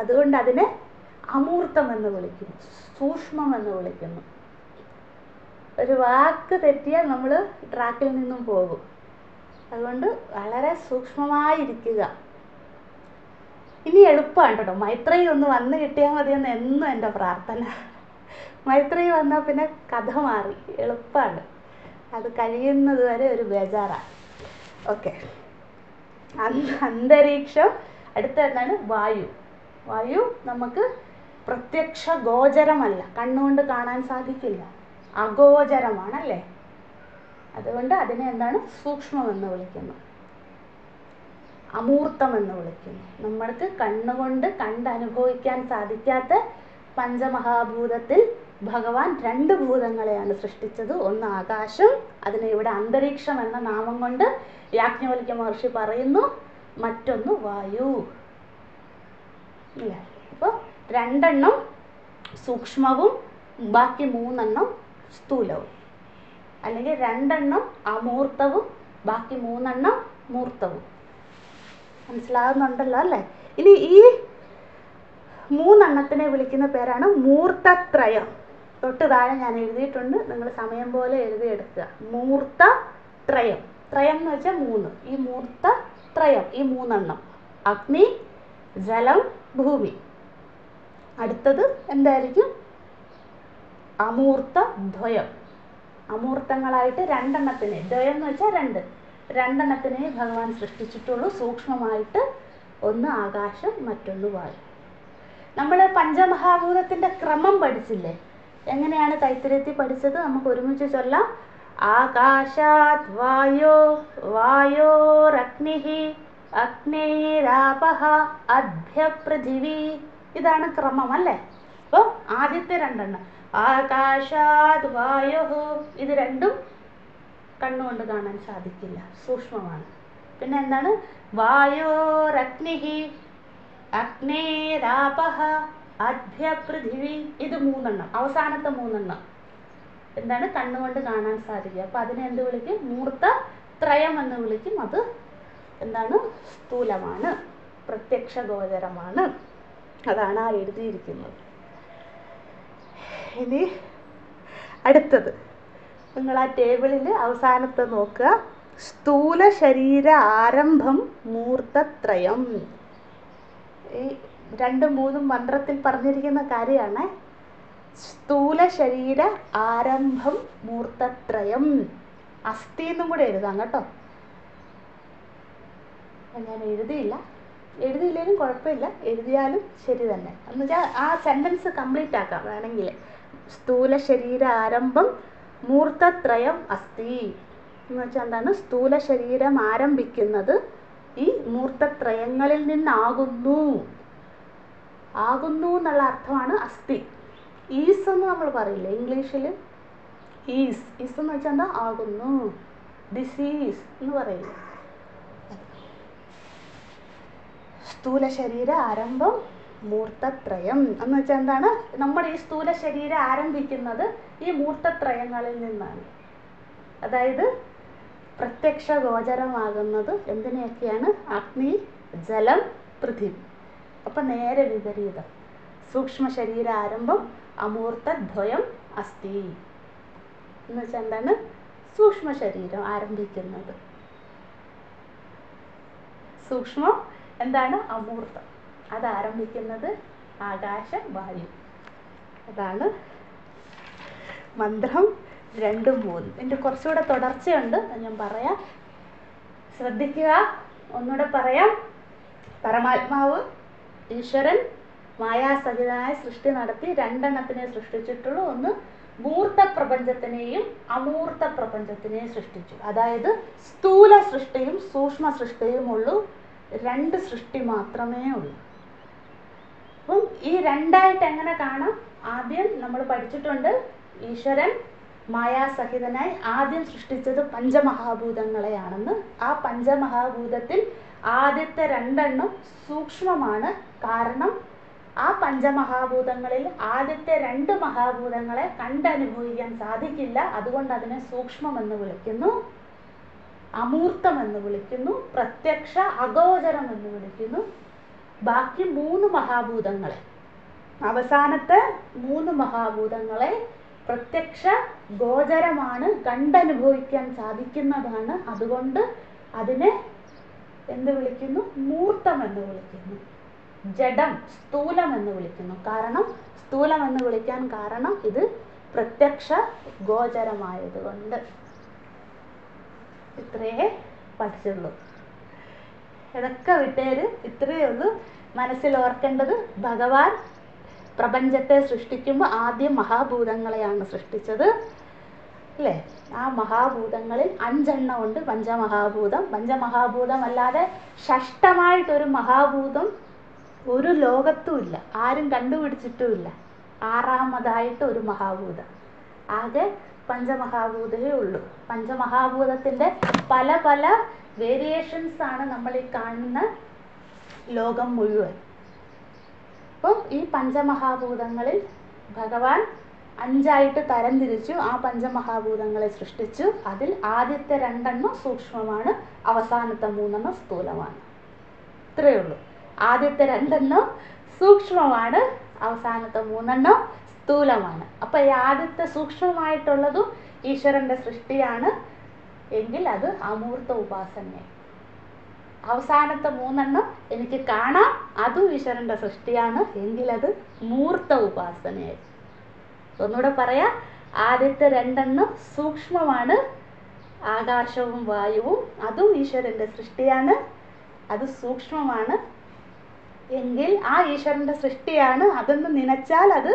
Speaker 1: അതുകൊണ്ട് അതിനെ അമൂർത്തം എന്ന് വിളിക്കുന്നു, സൂക്ഷ്മം എന്ന് വിളിക്കുന്നു. ഒരു വാക്ക് തെറ്റിയാൽ നമ്മൾ ട്രാക്കിൽ നിന്നും പോകും. അതുകൊണ്ട് വളരെ സൂക്ഷ്മമായിരിക്കുക. ഇനി എളുപ്പമാണ് കേട്ടോ. മൈത്രേയി ഒന്ന് വന്ന് കിട്ടിയാൽ മതിയെന്ന് എന്നും എൻ്റെ പ്രാർത്ഥന. മൈത്രേയി വന്നാൽ പിന്നെ കഥ മാറി, എളുപ്പമാണ്. അത് കഴിയുന്നത് വരെ ഒരു ബേജാറാണ്. ഓക്കെ. അന്തരീക്ഷം. അടുത്ത എന്താണ്? വായു. വായു നമുക്ക് പ്രത്യക്ഷ ഗോചരമല്ല, കണ്ണുകൊണ്ട് കാണാൻ സാധിക്കില്ല, അഗോചരമാണല്ലേ. അതുകൊണ്ട് അതിനെ എന്താണ്? സൂക്ഷ്മം എന്ന് വിളിക്കുന്നു, അമൂർത്തം എന്ന് വിളിക്കുന്നു. നമ്മൾക്ക് കണ്ണുകൊണ്ട് കണ്ടനുഭവിക്കാൻ സാധിക്കാത്ത പഞ്ചമഹാഭൂതത്തിൽ ഭഗവാൻ 2 ഭൂതങ്ങളെയാണ് സൃഷ്ടിച്ചത്. ഒന്ന് ആകാശം, അതിനെ ഇവിടെ അന്തരീക്ഷം എന്ന നാമം കൊണ്ട് യാജ്ഞവൽക്യ മഹർഷി പറയുന്നു. മറ്റൊന്ന് വായു. ഇല്ലേ? അപ്പോൾ 2 സൂക്ഷ്മവും ബാക്കി 3 സ്ഥൂലവും. അല്ലെങ്കിൽ 2 അമൂർത്തവും ബാക്കി 3 മൂർത്തവും. മനസ്സിലാകുന്നുണ്ടല്ലോ അല്ലേ? ഇനി ഈ 3 വിളിക്കുന്ന പേരാണ് മൂർത്തത്രയം. തൊട്ട് താഴെ ഞാൻ എഴുതിയിട്ടുണ്ട്, നിങ്ങൾ സമയം പോലെ എഴുതിയെടുക്കുക. മൂർത്തത്രയം. ത്രയം എന്ന് വെച്ചാൽ 3. ഈ മൂർത്തത്രയം, ഈ 3 അഗ്നി, ജലം, ഭൂമി. അടുത്തത് എന്തായിരിക്കും? അമൂർത്തദ്വയം. അമൂർത്തങ്ങളായിട്ട് 2 ദ്വയം എന്ന് വെച്ചാൽ 2 ഭഗവാൻ സൃഷ്ടിച്ചിട്ടുള്ളൂ. സൂക്ഷ്മമായിട്ട് ഒന്ന് ആകാശം, മറ്റൊന്ന് വായു. നമ്മൾ പഞ്ചമഹാഭൂതത്തിൻ്റെ ക്രമം പഠിച്ചില്ലേ? എങ്ങനെയാണ് തൈത്തിരീയത്തിൽ പഠിച്ചത്? നമുക്ക് ഒരുമിച്ച് ചൊല്ലാം. ആകാശാത് വായോ, വായോരഗ്നിഹി, അഗ്നേരാപഹ, അദ്ഭ്യ പൃഥിവി. ഇതാണ് ക്രമം അല്ലേ? അപ്പോൾ ആദ്യത്തെ 2 ആകാശാത് വായോ, ഇത് 2 കണ്ണുകൊണ്ട് കാണാൻ സാധിക്കില്ല, സൂക്ഷ്മമാണ്. പിന്നെ എന്താണ്? വായോരഗ്നിഹി, അഗ്നേരാപഹ, അദ്ഭ്യ പൃഥിവി. ഇത് 3 അവസാനത്തെ 3 എന്താണ്? കണ്ണുകൊണ്ട് കാണാൻ സാധിക്കുക. അപ്പം അതിനെ എന്ത് വിളിക്കും? മൂർത്തത്രയം എന്ന് വിളിക്കും. അത് എന്താണ്? സ്ഥൂലമാണ്, പ്രത്യക്ഷ ഗോചരമാണ്. അതാണ് ആ എഴുതിയിരിക്കുന്നത്. ഇനി അടുത്തത് നിങ്ങൾ ആ ടേബിളിൽ അവസാനത്തെ നോക്കുക. സ്ഥൂല ശരീര ആരംഭം മൂർത്തത്രയം. ഈ 2, 3 മന്ത്രത്തിൽ പറഞ്ഞിരിക്കുന്ന കാര്യമാണ്. സ്ഥൂല ശരീര ആരംഭം മൂർത്തത്രയം. അസ്ഥി എന്നും കൂടെ എഴുതാം കേട്ടോ. ഞാൻ എഴുതിയില്ലെങ്കിലും കുഴപ്പമില്ല, എഴുതിയാലും ശരി തന്നെ. എന്ന് വെച്ചാൽ ആ സെൻറ്റൻസ് കംപ്ലീറ്റ് ആക്കാം വേണമെങ്കിൽ. സ്ഥൂല ശരീര ആരംഭം മൂർത്തത്രയം അസ്ഥി എന്ന് വെച്ചാൽ എന്താണ്? സ്ഥൂല ശരീരം ആരംഭിക്കുന്നത് ഈ മൂർത്തത്രയങ്ങളിൽ നിന്നാകുന്നു. ആകുന്നു എന്നുള്ള അർത്ഥമാണ് അസ്ഥി. ഈസ് എന്ന് നമ്മൾ പറയില്ലേ ഇംഗ്ലീഷിൽ? ഈസ് എന്ന് വെച്ചാൽ എന്താ? ആകുന്നു. ഡിസീസ് എന്ന് പറയില്ല. സ്ഥൂല ശരീര ആരംഭം മൂർത്തത്രയം എന്ന് വെച്ചാൽ എന്താണ്? നമ്മുടെ ഈ സ്ഥൂല ശരീരം ആരംഭിക്കുന്നത് ഈ മൂർത്തത്രയങ്ങളിൽ നിന്നാണ്. അതായത് പ്രത്യക്ഷ ഗോചരമാകുന്നത് എന്തിനെയൊക്കെയാണ്? അഗ്നി, ജലം, പൃഥ്വി. അപ്പം നേരെ വിപരീതം. സൂക്ഷ്മ ശരീര ആരംഭം അമൂർത്തദ്വയം അസ്തി എന്ന് വെച്ചാൽ എന്താണ്? സൂക്ഷ്മ ശരീരം ആരംഭിക്കുന്നത്. സൂക്ഷ്മം എന്താണ്? അമൂർത്തം. അത് ആരംഭിക്കുന്നത് ആകാശ, വായു. അതാണ് മന്ത്രം 2, 3. ഇതിൻ്റെ കുറച്ചുകൂടെ തുടർച്ചയുണ്ട്, ഞാൻ പറയാം, ശ്രദ്ധിക്കുക. ഒന്നുകൂടെ പറയാം. പരമാത്മാവ് ഈശ്വരൻ മായാസഹിതനായ സൃഷ്ടി നടത്തി 2 എണ്ണത്തിനെ സൃഷ്ടിച്ചിട്ടുള്ളൂ. ഒന്ന് മൂർത്ത പ്രപഞ്ചത്തിനെയും അമൂർത്ത പ്രപഞ്ചത്തിനെയും സൃഷ്ടിച്ചു. അതായത് സ്ഥൂല സൃഷ്ടിയും സൂക്ഷ്മ സൃഷ്ടിയും ഉള്ളൂ. 2 സൃഷ്ടി മാത്രമേ ഉള്ളൂ. അപ്പം ഈ 2ആയിട്ട് എങ്ങനെ കാണാം? ആദ്യം നമ്മൾ പഠിച്ചിട്ടുണ്ട്, ഈശ്വരൻ മായാസഹിതനായി ആദ്യം സൃഷ്ടിച്ചത് പഞ്ചമഹാഭൂതങ്ങളെയാണെന്ന്. ആ പഞ്ചമഹാഭൂതത്തിൽ ആദ്യത്തെ 2 എണ്ണം സൂക്ഷ്മമാണ്. കാരണം ആ പഞ്ചമഹാഭൂതങ്ങളിൽ ആദ്യത്തെ 2 മഹാഭൂതങ്ങളെ കണ്ടനുഭവിക്കാൻ സാധിക്കില്ല. അതുകൊണ്ട് അതിനെ സൂക്ഷ്മം എന്ന് വിളിക്കുന്നു, അമൂർത്തം എന്ന് വിളിക്കുന്നു, പ്രത്യക്ഷ അഗോചരം എന്ന് വിളിക്കുന്നു. ബാക്കി 3 മഹാഭൂതങ്ങളെ, അവസാനത്തെ 3 മഹാഭൂതങ്ങളെ പ്രത്യക്ഷ ഗോചരമാണ്, കണ്ടനുഭവിക്കാൻ സാധിക്കുന്നതാണ്. അതുകൊണ്ട് അതിനെ എന്ത് വിളിക്കുന്നു? മൂർത്തം എന്ന് വിളിക്കുന്നു. ജഡം, സ്ഥൂലം എന്ന് വിളിക്കുന്നു. കാരണം സ്ഥൂലം എന്ന് വിളിക്കാൻ കാരണം ഇത് പ്രത്യക്ഷ ഗോചരമായതുകൊണ്ട്. ഇത്രയേ പഠിച്ചുള്ളൂ. ഇതൊക്കെ വിട്ടേര്. ഇത്രയേ ഉള്ളൂ മനസ്സിൽ ഓർക്കേണ്ടത്. ഭഗവാൻ പ്രപഞ്ചത്തെ സൃഷ്ടിക്കുമ്പോൾ ആദ്യം മഹാഭൂതങ്ങളെയാണ് സൃഷ്ടിച്ചത്, അല്ലേ? ആ മഹാഭൂതങ്ങളിൽ 5 എണ്ണം ഉണ്ട് പഞ്ചമഹാഭൂതം. പഞ്ചമഹാഭൂതം അല്ലാതെ ഷഷ്ടമായിട്ടൊരു മഹാഭൂതം ഒരു ലോകത്തുമില്ല, ആരും കണ്ടുപിടിച്ചിട്ടുമില്ല. 6ാമതായിട്ട് ഒരു മഹാഭൂതം. ആകെ പഞ്ചമഹാഭൂതമേ ഉള്ളൂ. പഞ്ചമഹാഭൂതത്തിൻ്റെ പല പല വേരിയേഷൻസ് ആണ് നമ്മൾ ഈ കാണുന്ന ലോകം മുഴുവൻ. അപ്പം ഈ പഞ്ചമഹാഭൂതങ്ങളിൽ ഭഗവാൻ 5ആയിട്ട് തരംതിരിച്ചു. ആ പഞ്ചമഹാഭൂതങ്ങളെ സൃഷ്ടിച്ചു. അതിൽ ആദ്യത്തെ 2 എണ്ണം സൂക്ഷ്മമാണ്, അവസാനത്തെ 3 എണ്ണം സ്ഥൂലമാണ്. ഇത്രയേ ഉള്ളൂ. ആദ്യത്തെ 2 എണ്ണം സൂക്ഷ്മമാണ്, അവസാനത്തെ 3 എണ്ണം സ്ഥൂലമാണ്. അപ്പം ഈ ആദ്യത്തെ സൂക്ഷ്മമായിട്ടുള്ളതും ഈശ്വരൻ്റെ സൃഷ്ടിയാണ് എങ്കിൽ അത് അമൂർത്ത ഉപാസനയായി. അവസാനത്തെ 3 എണ്ണം എനിക്ക് കാണാം, അതും ഈശ്വരൻ്റെ സൃഷ്ടിയാണ് എങ്കിൽ അത് മൂർത്ത ഉപാസനയായി. ഒന്നുകൂടെ പറയാം. ആദ്യത്തെ 2 എണ്ണം സൂക്ഷ്മമാണ്, ആകാശവും വായുവും, അതും ഈശ്വരൻ്റെ സൃഷ്ടിയാണ്, അത് സൂക്ഷ്മമാണ് എങ്കിൽ ആ ഈശ്വരൻ്റെ സൃഷ്ടിയാണ് അതെന്ന് നനച്ചാൽ അത്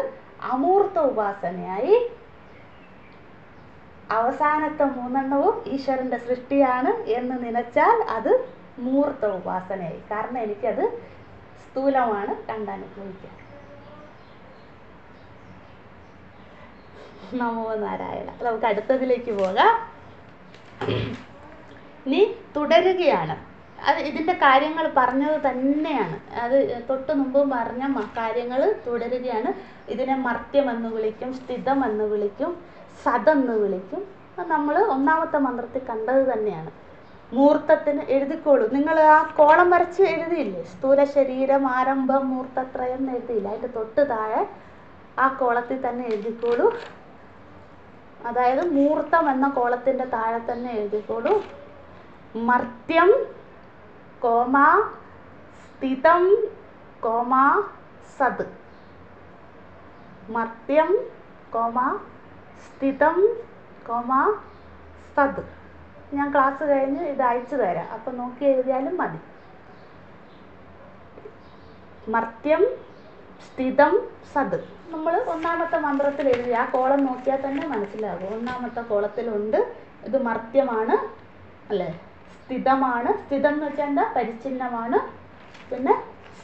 Speaker 1: അമൂർത്ത ഉപാസനയായി. അവസാനത്തെ 3 എണ്ണവും ഈശ്വരൻ്റെ സൃഷ്ടിയാണ് എന്ന് നനച്ചാൽ അത് മൂർത്ത ഉപാസനയായി. കാരണം എനിക്കത് സ്ഥൂലമാണ് കണ്ടനുഭവിക്കാൻ. നമോ നാരായണ. നമുക്ക് അടുത്തതിലേക്ക് പോകാം. ഇനി തുടരുകയാണ്. അത് ഇതിൻ്റെ കാര്യങ്ങൾ പറഞ്ഞത് തന്നെയാണ്. അത് തൊട്ട് മുമ്പും പറഞ്ഞ കാര്യങ്ങൾ തുടരുകയാണ്. ഇതിനെ മർത്യം എന്ന് വിളിക്കും, സ്ഥിതം എന്ന് വിളിക്കും, സതെന്ന് വിളിക്കും. നമ്മൾ 1ാമത്തെ മന്ത്രത്തിൽ കണ്ടത് തന്നെയാണ്. മൂർത്തത്തിന് എഴുതിക്കോളൂ. നിങ്ങൾ ആ കോളം വരച്ച് എഴുതിയില്ലേ? സ്ഥൂല ശരീരം ആരംഭം മൂർത്തത്രയം എന്ന് എഴുതിയില്ല? അതിൻ്റെ തൊട്ട് താഴെ ആ കോളത്തിൽ തന്നെ എഴുതിക്കോളൂ. അതായത് മൂർത്തം എന്ന കോളത്തിൻ്റെ താഴെ തന്നെ എഴുതിക്കോളൂ. മർത്യം കോമ സ്ഥിതം കോമ സത്. മർത്യം കോമ സ്ഥിതം കോമ സത്. ഞാൻ ക്ലാസ് കഴിഞ്ഞ് ഇത് അയച്ചു തരാം, അപ്പം നോക്കി എഴുതിയാലും മതി. മർത്യം സ്ഥിതം സത് നമ്മൾ 1ാമത്തെ മന്ത്രത്തിൽ എഴുതി. ആ കോളം നോക്കിയാൽ തന്നെ മനസ്സിലാകും. 1ാമത്തെ കോളത്തിലുണ്ട്. ഇത് മർത്യമാണ്, അല്ലേ? സ്ഥിതമാണ്. സ്ഥിതം എന്ന് വെച്ചാൽ എന്താ? പരിച്ഛിന്നമാണ്. പിന്നെ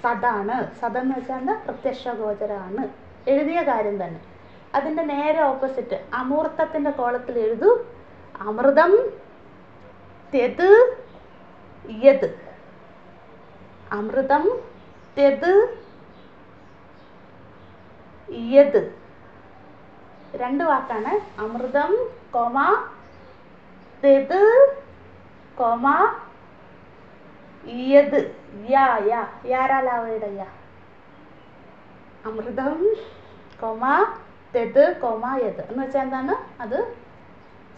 Speaker 1: സതാണ്. സതെന്ന് വെച്ചാൽ എന്താ? പ്രത്യക്ഷ ഗോചരമാണ്. എഴുതിയ കാര്യം തന്നെ. അതിൻ്റെ നേരെ ഓപ്പോസിറ്റ് അമൂർത്തത്തിൻ്റെ കോളത്തിൽ എഴുതൂ. അമൃതം ത്യത് യത്. അമൃതം ത്യത് യത്. രണ്ട് വാക്കാണ്. അമൃതം കോമ തെത് കോമ യത്. യാരാലാവയുടെ യ. അമൃതം കോമ തെത് കോമ യത് എന്ന് വെച്ചാൽ എന്താണ്? അത്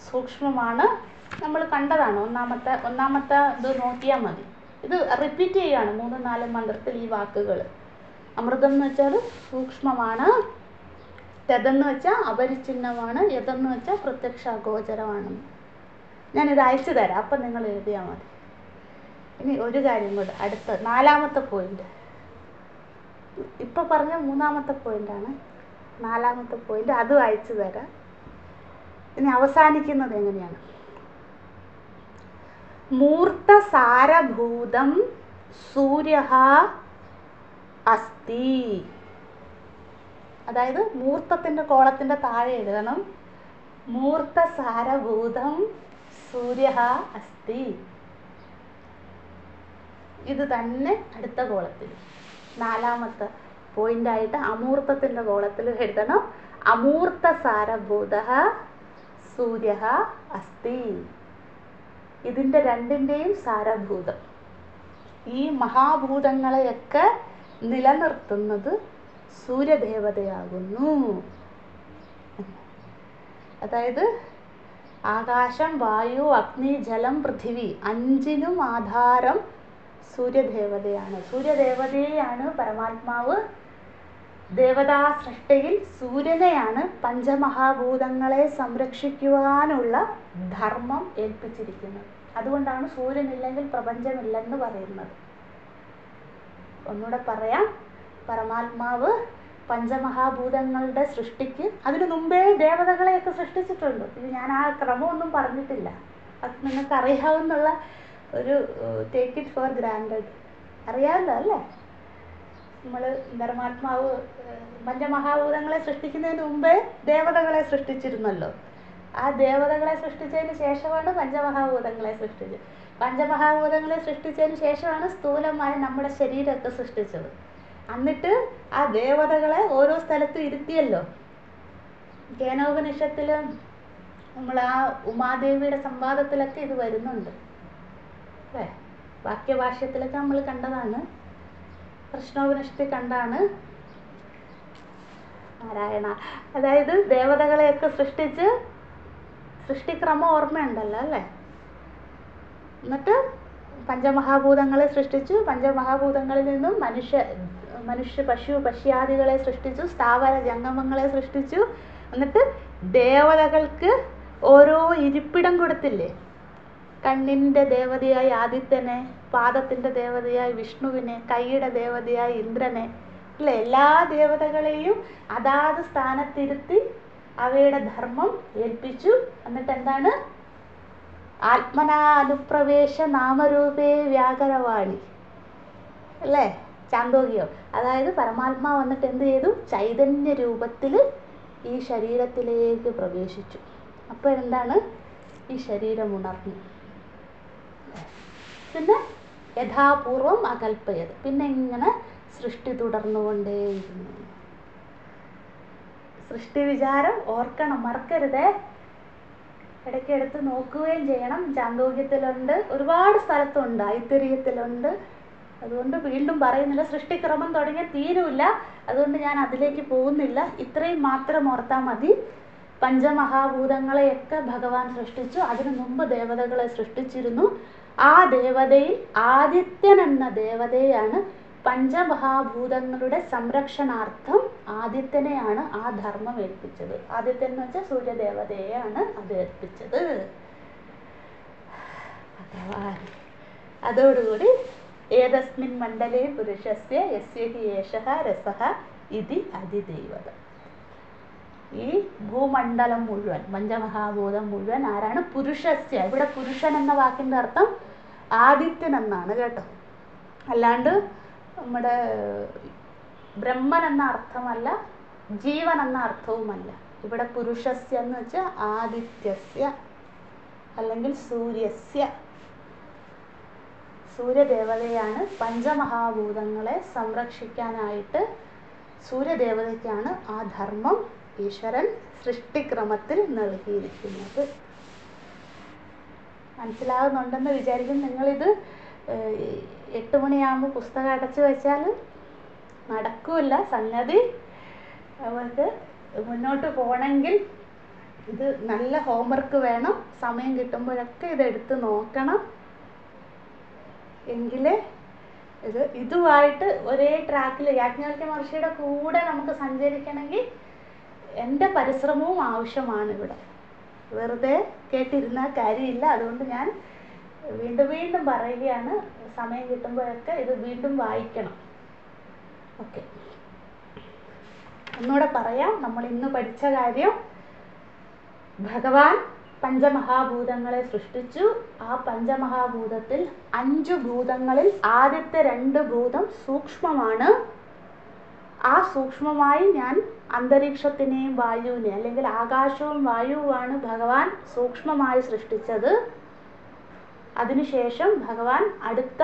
Speaker 1: സൂക്ഷ്മമാണ്. നമ്മൾ കണ്ടതാണ്. ഒന്നാമത്തെ ഇത് നോക്കിയാൽ മതി. ഇത് റിപ്പീറ്റ് ചെയ്യുകയാണ് 3-4 മന്ത്രത്തിൽ ഈ വാക്കുകൾ. അമൃതം എന്ന് വെച്ചാൽ സൂക്ഷ്മമാണ്, തെതെന്ന് വെച്ചാൽ അപരിച്ഛിന്നമാണ്, യതെന്ന് വെച്ചാൽ പ്രത്യക്ഷാഗോചരമാണ്. ഞാനിത് അയച്ചു തരാം, അപ്പം നിങ്ങൾ എഴുതിയാൽ മതി. ഇനി ഒരു കാര്യം കൂടെ, അടുത്ത 4ാമത്തെ പോയിന്റ്. ഇപ്പം പറഞ്ഞ 3ാമത്തെ പോയിന്റാണ്. 4ാമത്തെ പോയിന്റ് അതും അയച്ചു തരാം. ഇനി അവസാനിക്കുന്നത് എങ്ങനെയാണ്? മൂർത്തസാരഭൂതം സൂര്യഃ അസ്തി. അതായത് മൂർത്തത്തിൻ്റെ കോളത്തിൻ്റെ താഴെ എഴുതണം മൂർത്തസാരഭൂതം സൂര്യഃ അസ്തി. ഇത് തന്നെ അടുത്ത കോളത്തിൽ 4ാമത്തെ പോയിന്റായിട്ട് അമൂർത്തത്തിൻ്റെ കോളത്തിൽ എഴുതണം അമൂർത്തസാരഭൂതഃ സൂര്യഃ അസ്തി. ഇതിൻ്റെ രണ്ടിൻ്റെയും സാരഭൂതം, ഈ മഹാഭൂതങ്ങളെയൊക്കെ നിലനിർത്തുന്നത് സൂര്യദേവതയാകുന്നു. അതായത് ആകാശം, വായു, അഗ്നി, ജലം, പൃഥിവി 5നും ആധാരം സൂര്യദേവതയാണ്. സൂര്യദേവതയെയാണ് പരമാത്മാവ് ദേവതാ സൃഷ്ടിയിൽ സൂര്യനെയാണ് പഞ്ചമഹാഭൂതങ്ങളെ സംരക്ഷിക്കുവാനുള്ള ധർമ്മം ഏൽപ്പിച്ചിരിക്കുന്നത്. അതുകൊണ്ടാണ് സൂര്യനില്ലെങ്കിൽ പ്രപഞ്ചമില്ലെന്ന് പറയുന്നത്. ഒന്നുകൂടെ പറയാം, പരമാത്മാവ് പഞ്ചമഹാഭൂതങ്ങളുടെ സൃഷ്ടിക്ക് അതിനു മുമ്പേ ദേവതകളെയൊക്കെ സൃഷ്ടിച്ചിട്ടുണ്ട്. ഇത് ഞാൻ ആ ക്രമമൊന്നും പറഞ്ഞിട്ടില്ല, അത് നിങ്ങൾക്ക് അറിയാവുന്നുള്ള ഒരു ടേക്ക് ഇറ്റ് ഫോർ ഗ്രാൻഡഡ്. അറിയാമല്ലോ അല്ലേ? നമ്മൾ പരമാത്മാവ് പഞ്ചമഹാഭൂതങ്ങളെ സൃഷ്ടിക്കുന്നതിന് മുമ്പേ ദേവതകളെ സൃഷ്ടിച്ചിരുന്നല്ലോ. ആ ദേവതകളെ സൃഷ്ടിച്ചതിന് ശേഷമാണ് പഞ്ചമഹാഭൂതങ്ങളെ സൃഷ്ടിച്ചത്. പഞ്ചമഹാഭൂതങ്ങളെ സൃഷ്ടിച്ചതിന് ശേഷമാണ് സ്ഥൂലമായ നമ്മുടെ ശരീരത്തെ സൃഷ്ടിച്ചത്. എന്നിട്ട് ആ ദേവതകളെ ഓരോ സ്ഥലത്തും ഇരുത്തിയല്ലോ. കേനോപനിഷത്തിലും നമ്മൾ ആ ഉമാദേവിയുടെ സംവാദത്തിലൊക്കെ ഇത് വരുന്നുണ്ട് അല്ലേ? വാക്യഭാഷ്യത്തിലൊക്കെ നമ്മൾ കണ്ടതാണ്, കൃഷ്ണോപനിഷത്തിൽ കണ്ടാണ്. നാരായണ. അതായത് ദേവതകളെയൊക്കെ സൃഷ്ടിച്ച് സൃഷ്ടിക്രമം ഓർമ്മയുണ്ടല്ലോ അല്ലേ? എന്നിട്ട് പഞ്ചമഹാഭൂതങ്ങളെ സൃഷ്ടിച്ചു. പഞ്ചമഹാഭൂതങ്ങളിൽ നിന്നും മനുഷ്യ പശു പശ്യാദികളെ സൃഷ്ടിച്ചു. സ്ഥാവര ജംഗമങ്ങളെ സൃഷ്ടിച്ചു. എന്നിട്ട് ദേവതകൾക്ക് ഓരോ ഇരിപ്പിടം കൊടുത്തില്ലേ? കണ്ണിൻ്റെ ദേവതയായി ആദിത്യനെ, പാദത്തിൻ്റെ ദേവതയായി വിഷ്ണുവിനെ, കൈയുടെ ദേവതയായി ഇന്ദ്രനെ, അല്ലേ? എല്ലാ ദേവതകളെയും അതാത് സ്ഥാനത്തിരുത്തി അവയുടെ ധർമ്മം ഏൽപ്പിച്ചു. എന്നിട്ട് എന്താണ്? ആത്മനാ അനുപ്രവേശ നാമരൂപേ വ്യാകരവാണി അല്ലേ? ചാന്തോക്യം. അതായത് പരമാത്മാവ് വന്നിട്ട് എന്ത് ചെയ്തു? ചൈതന്യ രൂപത്തിൽ ഈ ശരീരത്തിലേക്ക് പ്രവേശിച്ചു. അപ്പോൾ എന്താണ്? ഈ ശരീരം ഉണർന്നു. പിന്നെ യഥാപൂർവം അകൽപ്പയത്. പിന്നെ ഇങ്ങനെ സൃഷ്ടി തുടർന്നുകൊണ്ടേയിരുന്നു. സൃഷ്ടി വിചാരം ഓർക്കണം, മറക്കരുതേ. ഇടയ്ക്കെടുത്ത് നോക്കുകയും ചെയ്യണം. ചാന്തോക്യത്തിലുണ്ട്, ഒരുപാട് സ്ഥലത്തുണ്ട്, ഐത്തിരീയത്തിലുണ്ട്. അതുകൊണ്ട് വീണ്ടും പറയുന്നില്ല, സൃഷ്ടിക്രമം തുടങ്ങിയ തീരുമില്ല. അതുകൊണ്ട് ഞാൻ അതിലേക്ക് പോകുന്നില്ല. ഇത്രയും മാത്രം ഓർത്താൽ മതി. പഞ്ചമഹാഭൂതങ്ങളെയൊക്കെ ഭഗവാൻ സൃഷ്ടിച്ചു. അതിനു മുമ്പ് ദേവതകളെ സൃഷ്ടിച്ചിരുന്നു. ആ ദേവതയിൽ ആദിത്യൻ എന്ന ദേവതയാണ് പഞ്ചമഹാഭൂതങ്ങളുടെ സംരക്ഷണാർത്ഥം ആദിത്യനെയാണ് ആ ധർമ്മം ഏൽപ്പിച്ചത്. ആദിത്യൻ എന്ന് വെച്ചാൽ സൂര്യദേവതയെയാണ് അത് ഏൽപ്പിച്ചത് ഭഗവാൻ. അതോടുകൂടി ഏതസ്മിൻ മണ്ഡലേ പുരുഷസ്യ യസ്യ ഹി ഏഷഃ രസഃ ഇതി അതിദൈവത. ഈ ഭൂമണ്ഡലം മുഴുവൻ, പഞ്ചമഹാഭൂതം മുഴുവൻ ആരാണ്? പുരുഷസ്യ. ഇവിടെ പുരുഷൻ എന്ന വാക്കിൻ്റെ അർത്ഥം ആദിത്യൻ എന്നാണ് കേട്ടോ. അല്ലാണ്ട് നമ്മുടെ ബ്രഹ്മൻ എന്ന അർത്ഥമല്ല, ജീവൻ എന്ന അർത്ഥവുമല്ല. ഇവിടെ പുരുഷസ്യ എന്ന് വെച്ചാൽ ആദിത്യസ്യ അല്ലെങ്കിൽ സൂര്യസ്യ. സൂര്യദേവതയാണ് പഞ്ചമഹാഭൂതങ്ങളെ സംരക്ഷിക്കാനായിട്ട് സൂര്യദേവതയ്ക്കാണ് ആ ധർമ്മം ഈശ്വരൻ സൃഷ്ടിക്രമത്തിൽ നൽകിയിരിക്കുന്നത്. മനസ്സിലാകുന്നുണ്ടെന്ന് വിചാരിക്കും. നിങ്ങളിത് 8 മണിയാകുമ്പോൾ പുസ്തകം അടച്ചു വെച്ചാൽ നടക്കില്ല സംഗതി. അവർക്ക് മുന്നോട്ട് പോകണമെങ്കിൽ ഇത് നല്ല ഹോംവർക്ക് വേണം. സമയം കിട്ടുമ്പോഴൊക്കെ ഇതെടുത്ത് നോക്കണം. എങ്കിലേ ഇതുമായിട്ട് ഒരേ ട്രാക്കിൽ യാജ്ഞവൽക്യ മഹർഷിയുടെ കൂടെ നമുക്ക് സഞ്ചരിക്കണമെങ്കിൽ എൻ്റെ പരിശ്രമവും ആവശ്യമാണ് ഇവിടെ. വെറുതെ കേട്ടിരുന്നാൽ കാര്യമില്ല. അതുകൊണ്ട് ഞാൻ വീണ്ടും വീണ്ടും പറയുകയാണ്, സമയം കിട്ടുമ്പോഴൊക്കെ ഇത് വീണ്ടും വായിക്കണം. ഓക്കെ, ഒന്നുകൂടെ പറയാം. നമ്മൾ ഇന്ന് പഠിച്ച കാര്യം, ഭഗവാൻ പഞ്ചമഹാഭൂതങ്ങളെ സൃഷ്ടിച്ചു. ആ പഞ്ചമഹാഭൂതത്തിൽ 5 ഭൂതങ്ങളിൽ ആദ്യത്തെ 2 ഭൂതം സൂക്ഷ്മമാണ്. ആ സൂക്ഷ്മമായി ഞാൻ അന്തരീക്ഷത്തിനെയും വായുവിനെയും, അല്ലെങ്കിൽ ആകാശവും വായുവുമാണ് ഭഗവാൻ സൂക്ഷ്മമായി സൃഷ്ടിച്ചത്. അതിനുശേഷം ഭഗവാൻ അടുത്ത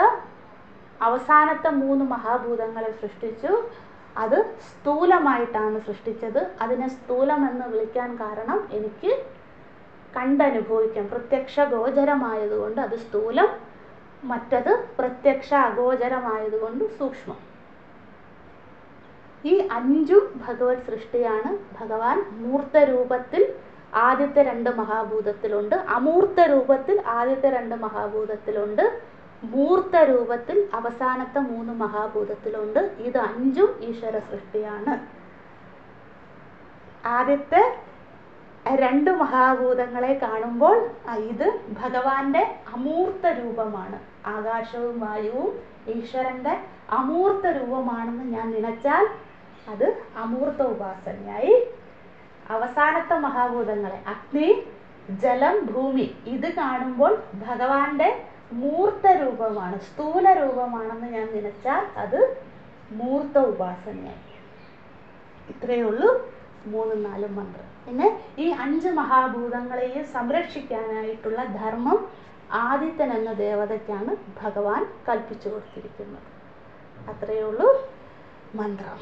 Speaker 1: അവസാനത്തെ 3 മഹാഭൂതങ്ങളെ സൃഷ്ടിച്ചു. അത് സ്ഥൂലമായിട്ടാണ് സൃഷ്ടിച്ചത്. അതിനെ സ്ഥൂലം എന്ന് വിളിക്കാൻ കാരണം എനിക്ക് കണ്ടനുഭവിക്കാം, പ്രത്യക്ഷ ഗോചരമായതുകൊണ്ട് അത് സ്ഥൂലം. മറ്റത് പ്രത്യക്ഷ അഗോചരമായതുകൊണ്ട് സൂക്ഷ്മം. ഈ 5 ഭഗവത് സൃഷ്ടിയാണ്. ഭഗവാൻ മൂർത്ത രൂപത്തിൽ ആദ്യത്തെ 2 മഹാഭൂതത്തിലുണ്ട്, അമൂർത്ത രൂപത്തിൽ ആദ്യത്തെ 2 മഹാഭൂതത്തിലുണ്ട്, മൂർത്ത രൂപത്തിൽ അവസാനത്തെ 3 മഹാഭൂതത്തിലുണ്ട്. ഇത് 5ഉം ഈശ്വര സൃഷ്ടിയാണ്. ആദ്യത്തെ 2 മഹാഭൂതങ്ങളെ കാണുമ്പോൾ ഇത് ഭഗവാന്റെ അമൂർത്ത രൂപമാണ്. ആകാശവും വായുവും ഈശ്വരന്റെ അമൂർത്ത രൂപമാണെന്ന് ഞാൻ നിനച്ചാൽ അത് അമൂർത്ത ഉപാസനയായി. അവസാനത്തെ മഹാഭൂതങ്ങളെ അഗ്നി, ജലം, ഭൂമി, ഇത് കാണുമ്പോൾ ഭഗവാന്റെ മൂർത്ത രൂപമാണ്, സ്ഥൂല രൂപമാണെന്ന് ഞാൻ നിനച്ചാൽ അത് മൂർത്ത ഉപാസനയായി. ഇത്രയേ ഉള്ളൂ 3-4 മന്ത്രം. പിന്നെ ഈ 5 മഹാഭൂതങ്ങളെയും സംരക്ഷിക്കാനായിട്ടുള്ള ധർമ്മം ആദിത്യൻ എന്ന ദേവതയ്ക്കാണ് ഭഗവാൻ കൽപ്പിച്ചു കൊടുത്തിരിക്കുന്നത്. അത്രയേ ഉള്ളൂ മന്ത്രം.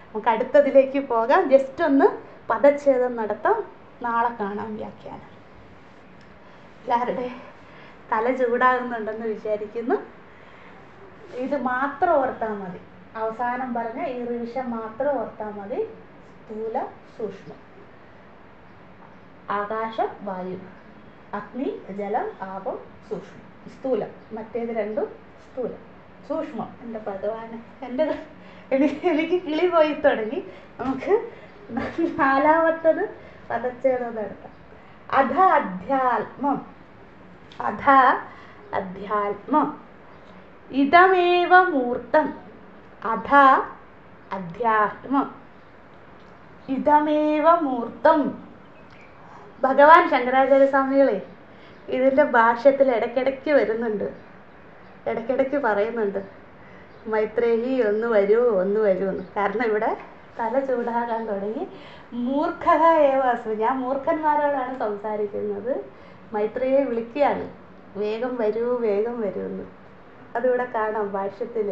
Speaker 1: നമുക്ക് അടുത്തതിലേക്ക് പോകാം. ജസ്റ്റ് ഒന്ന് പദച്ഛേദം നടത്താം. നാളെ കാണാം വ്യാഖ്യാനം. എല്ലാവരുടെ തല ചൂടാകുന്നുണ്ടെന്ന് വിചാരിക്കുന്നു. ഇത് മാത്രം ഓർത്താൽ മതി. അവസാനം പറഞ്ഞ ഈ റിവിഷൻ മാത്രം ഓർത്താൽ മതി. സ്ഥൂല, സൂക്ഷ്മം, ആകാശം, വായു, അഗ്നി, ജലം, ആപം, സൂക്ഷ്മം, സ്ഥൂലം. മറ്റേത് 2 സ്ഥൂലം, സൂക്ഷ്മം. എൻ്റെ ഭഗവാന്, എനിക്ക് കിളി പോയി തുടങ്ങി. നമുക്ക് 4-മത്തത് പദച്ഛേദം നടത്താം. അധ അധ്യാത്മം, അധ അധ്യാത്മം, ഇതമേവ മൂർത്തം, അധ അധ്യാത്മം, ഇതമേവ മൂർത്തം. ഭഗവാൻ ശങ്കരാചാര്യ സ്വാമികളെ ഇതിൻ്റെ ഭാഷ്യത്തിൽ ഇടയ്ക്കിടയ്ക്ക് വരുന്നുണ്ട്, ഇടയ്ക്കിടയ്ക്ക് പറയുന്നുണ്ട്, മൈത്രേയി ഒന്ന് വരൂ എന്ന്. കാരണം ഇവിടെ തല ചൂടാകാൻ തുടങ്ങി. മൂർഖ ഏവാസു, ഞാൻ മൂർഖന്മാരോടാണ് സംസാരിക്കുന്നത്. മൈത്രേയെ വിളിക്കുകയാണ്, വേഗം വരൂ എന്ന്. അതിവിടെ കാണാം ഭാഷ്യത്തിൽ.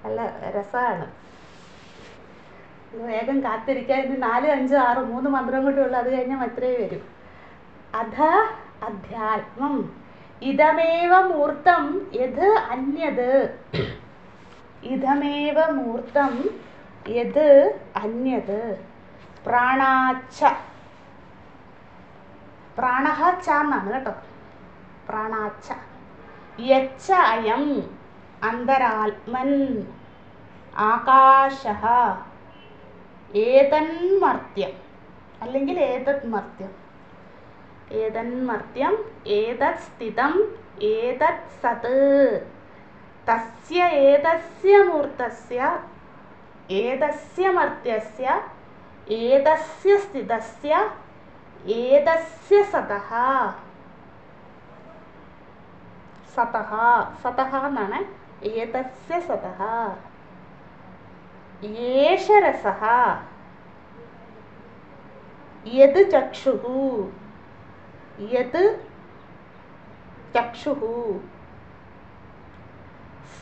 Speaker 1: നല്ല രസമാണ്. വേഗം കാത്തിരിക്കാൻ. ഇനി 4, 5, 6, 3 മന്ത്രം കൂടി ഉള്ളു. അത് കഴിഞ്ഞാൽ മൈത്രേയി വരും. അധ അധ്യാത്മം, ഇതമേവ മൂർത്തം യത് അന്യത്, ഇതമേവ മൂർത്തം യത് അന്യത്, പ്രാണാച്ച, പ്രാണഹ ച എന്നാണ് കേട്ടോ, പ്രാണാച്ച, യച്ച അയം അന്തരാത്മൻ ആകാശഃ ഏതന്മർത്യം, അല്ലെങ്കിൽ ഏതന്മർത്യം, ഏതന്മർത്യം ഏതത് സ്ഥിതം ഏതത് സത് തസ്യ ഏതസ്യ മൂർത്തസ്യ ഏതസ്യ മർത്യസ്യ ഏതസ്യ സ്ഥിതസ്യ ഏതസ്യ സതഃ, സതഃ, സതഃ എന്നാണ്, ഏതസ്യ സതഃ, യേശ രസഃ യത് ചക്ഷുഃ, യത് ചക്ഷുഃ,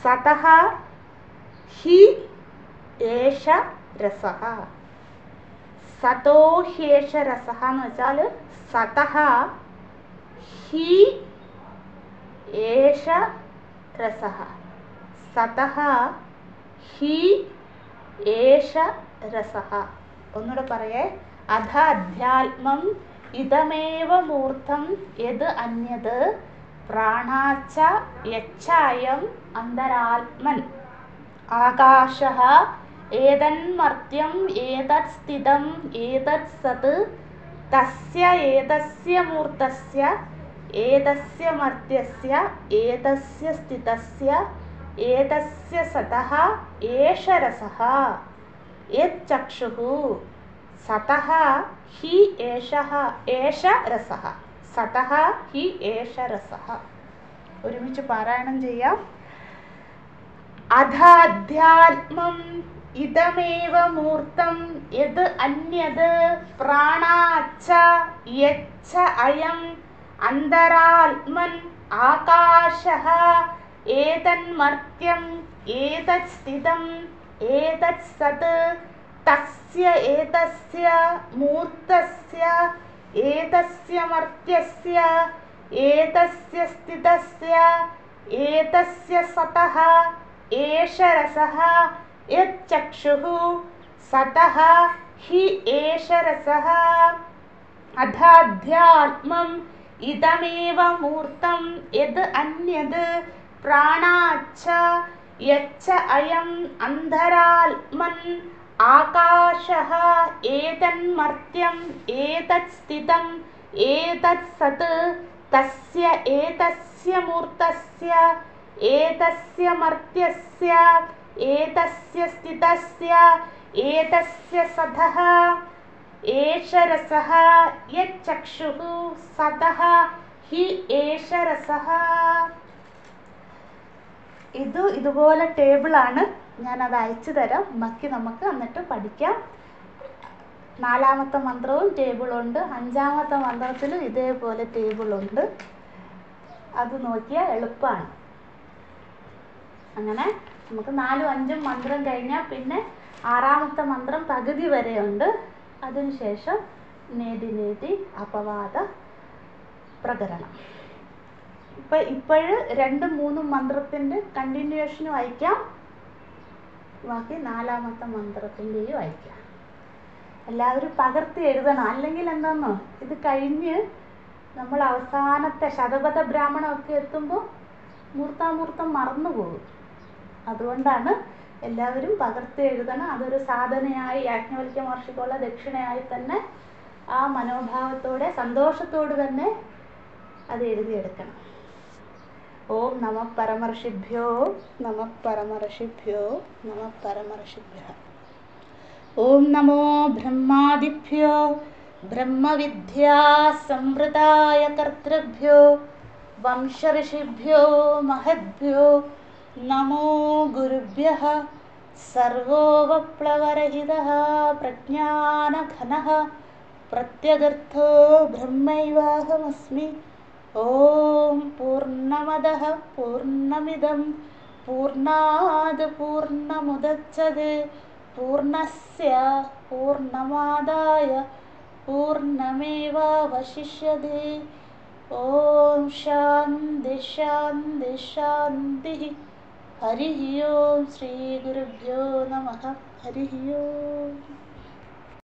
Speaker 1: സതഃ ഹി ഏഷ രസഃ. സതോ ഹ്യേഷ രസഃ എന്ന് വെച്ചാൽ സതഃ ഹി ഏഷ രസഃ. സതഃ ഹി ഏഷ രസഃ. ഒന്നുകൂടെ പറയേ. അധ അധ്യാത്മം ഇതമേവ മൂർത്തം യത് അന്യത് പ്രാണാച്ച യച്ഛായം അന്തരാത്മൻ ആകാശഃ ഏതന്മർത്യം ഏതത് സ്ഥിതം ഏതത് സത് തസ്യ ഏതസ്യ മൂർത്തസ്യ ഏതസ്യ മർത്യസ്യ ഏതസ്യ സ്ഥിതസ്യ ഏതസ്യ സതഃ ഏഷ രസഃ യച്ചക്ഷുഃ. സതഃ ഹി ഏഷഃ ഏഷ രസഃ. സതഃ ഹി ഏഷ രസഃ. ഒരുമിച്ച് പാരായണം ചെയ്യാം. അധാധ്യാത്മം ഇതമേവ മൂർത്തം യത് അന്യത് പ്രാണാച്ച യച്ഛ അയം അന്തരാത്മൻ ആകാശഃ ഏതന്മർത്യം ഏതത് സ്ഥിതം ഏതത് സത് തസ്യ ഏതസ്യ മൂർത്തസ്യ ഏതസ്യ മർത്യസ്യ ഏതസ്യ സ്ഥിതസ്യ ഏതസ്യ സതഃ ഏഷ രസഃ യച്ചക്ഷുഃ. സതഃ ഹി ഏഷ രസഃ. അധാധ്യാത്മം ഇതമേവ മൂർത്തം യത് അന്യത് പ്രാണാച്ച യച്ഛ അയം അന്തരാത്മൻ ആകാശഃ ഏതന്മർത്യം ഏതത് സ്ഥിതം ഏതത് സത് തസ്യ ഏതസ്യ മൂർത്തസ്യ ഏതസ്യ മർത്യസ്യ ഏതസ്യ സ്ഥിതസ്യ ഏതസ്യ സതഃ ഏഷ രസഃ യച്ചക്ഷുഃ. സതഃ ഹി ഏഷ രസഃ. ഇതുപോലെ ടേബിളാണ്, ഞാനത് അയച്ചു തരാം. ബാക്കി നമുക്ക് എന്നിട്ട് പഠിക്കാം. 4ാമത്തെ മന്ത്രവും ടേബിളുണ്ട്, 5ാമത്തെ മന്ത്രത്തിലും ഇതേപോലെ ടേബിളുണ്ട്. അത് നോക്കിയാൽ എളുപ്പമാണ്. അങ്ങനെ നമുക്ക് 4ഉം 5ഉം മന്ത്രം കഴിഞ്ഞാൽ പിന്നെ 6ാമത്തെ മന്ത്രം പകുതി വരെയുണ്ട്. അതിനുശേഷം നേതി അപവാദ പ്രകരണം. ഇപ്പോഴ് 2ഉം 3ഉം മന്ത്രത്തിൻ്റെ കണ്ടിന്യൂവേഷനും വായിക്കാം. ബാക്കി 4ാമത്തെ മന്ത്രത്തിൻ്റെയും വായിക്കാം. എല്ലാവരും പകർത്തി എഴുതണം. അല്ലെങ്കിൽ എന്താണെന്നോ, ഇത് കഴിഞ്ഞ് നമ്മൾ അവസാനത്തെ ശതപഥ ബ്രാഹ്മണമൊക്കെ എത്തുമ്പോൾ മൂർത്താമൂർത്തം മറന്നു പോകും. അതുകൊണ്ടാണ് എല്ലാവരും പകർത്തി എഴുതണം. അതൊരു സാധനയായി, യാജ്ഞവൽക്യ മഹർഷിക്കുള്ള ദക്ഷിണയായി തന്നെ ആ മനോഭാവത്തോടെ സന്തോഷത്തോട് തന്നെ അത് എഴുതിയെടുക്കണം. ഓം നമഃ പരമർഷിഭ്യോ നമഃ പരമർഷിഭ്യോ നമഃ പരമർഷിഭ്യഃ. ഓം നമോ ബ്രഹ്മാദിഭ്യോ ബ്രഹ്മവിദ്യാ സംവൃതായ കർത്തൃഭ്യോ വംശഋഷിഭ്യോ മഹദ്ഭ്യോ നമോ ഗുരുഭ്യഃ. സർവോപപ്ലവരഹിതഃ പ്രജ്ഞാനഘനഃ പ്രത്യഗർത്ഥോ ബ്രഹ്മൈവാഹമസ്മി. ഓം പൂർണ്ണമദഃ പൂർണ്ണമിദം പൂർണ്ണാത് പൂർണ്ണമുദച്യതേ പൂർണ്ണസ്യ പൂർണ്ണമാദായ പൂർണ്ണമേവാവശിഷ്യതേ. ഓം ശാന്തി ശാന്തി ശാന്തി. ഹരി ഓം. ശ്രീ ഗുരുഭ്യോ നമഃ. ഹരി ഓം.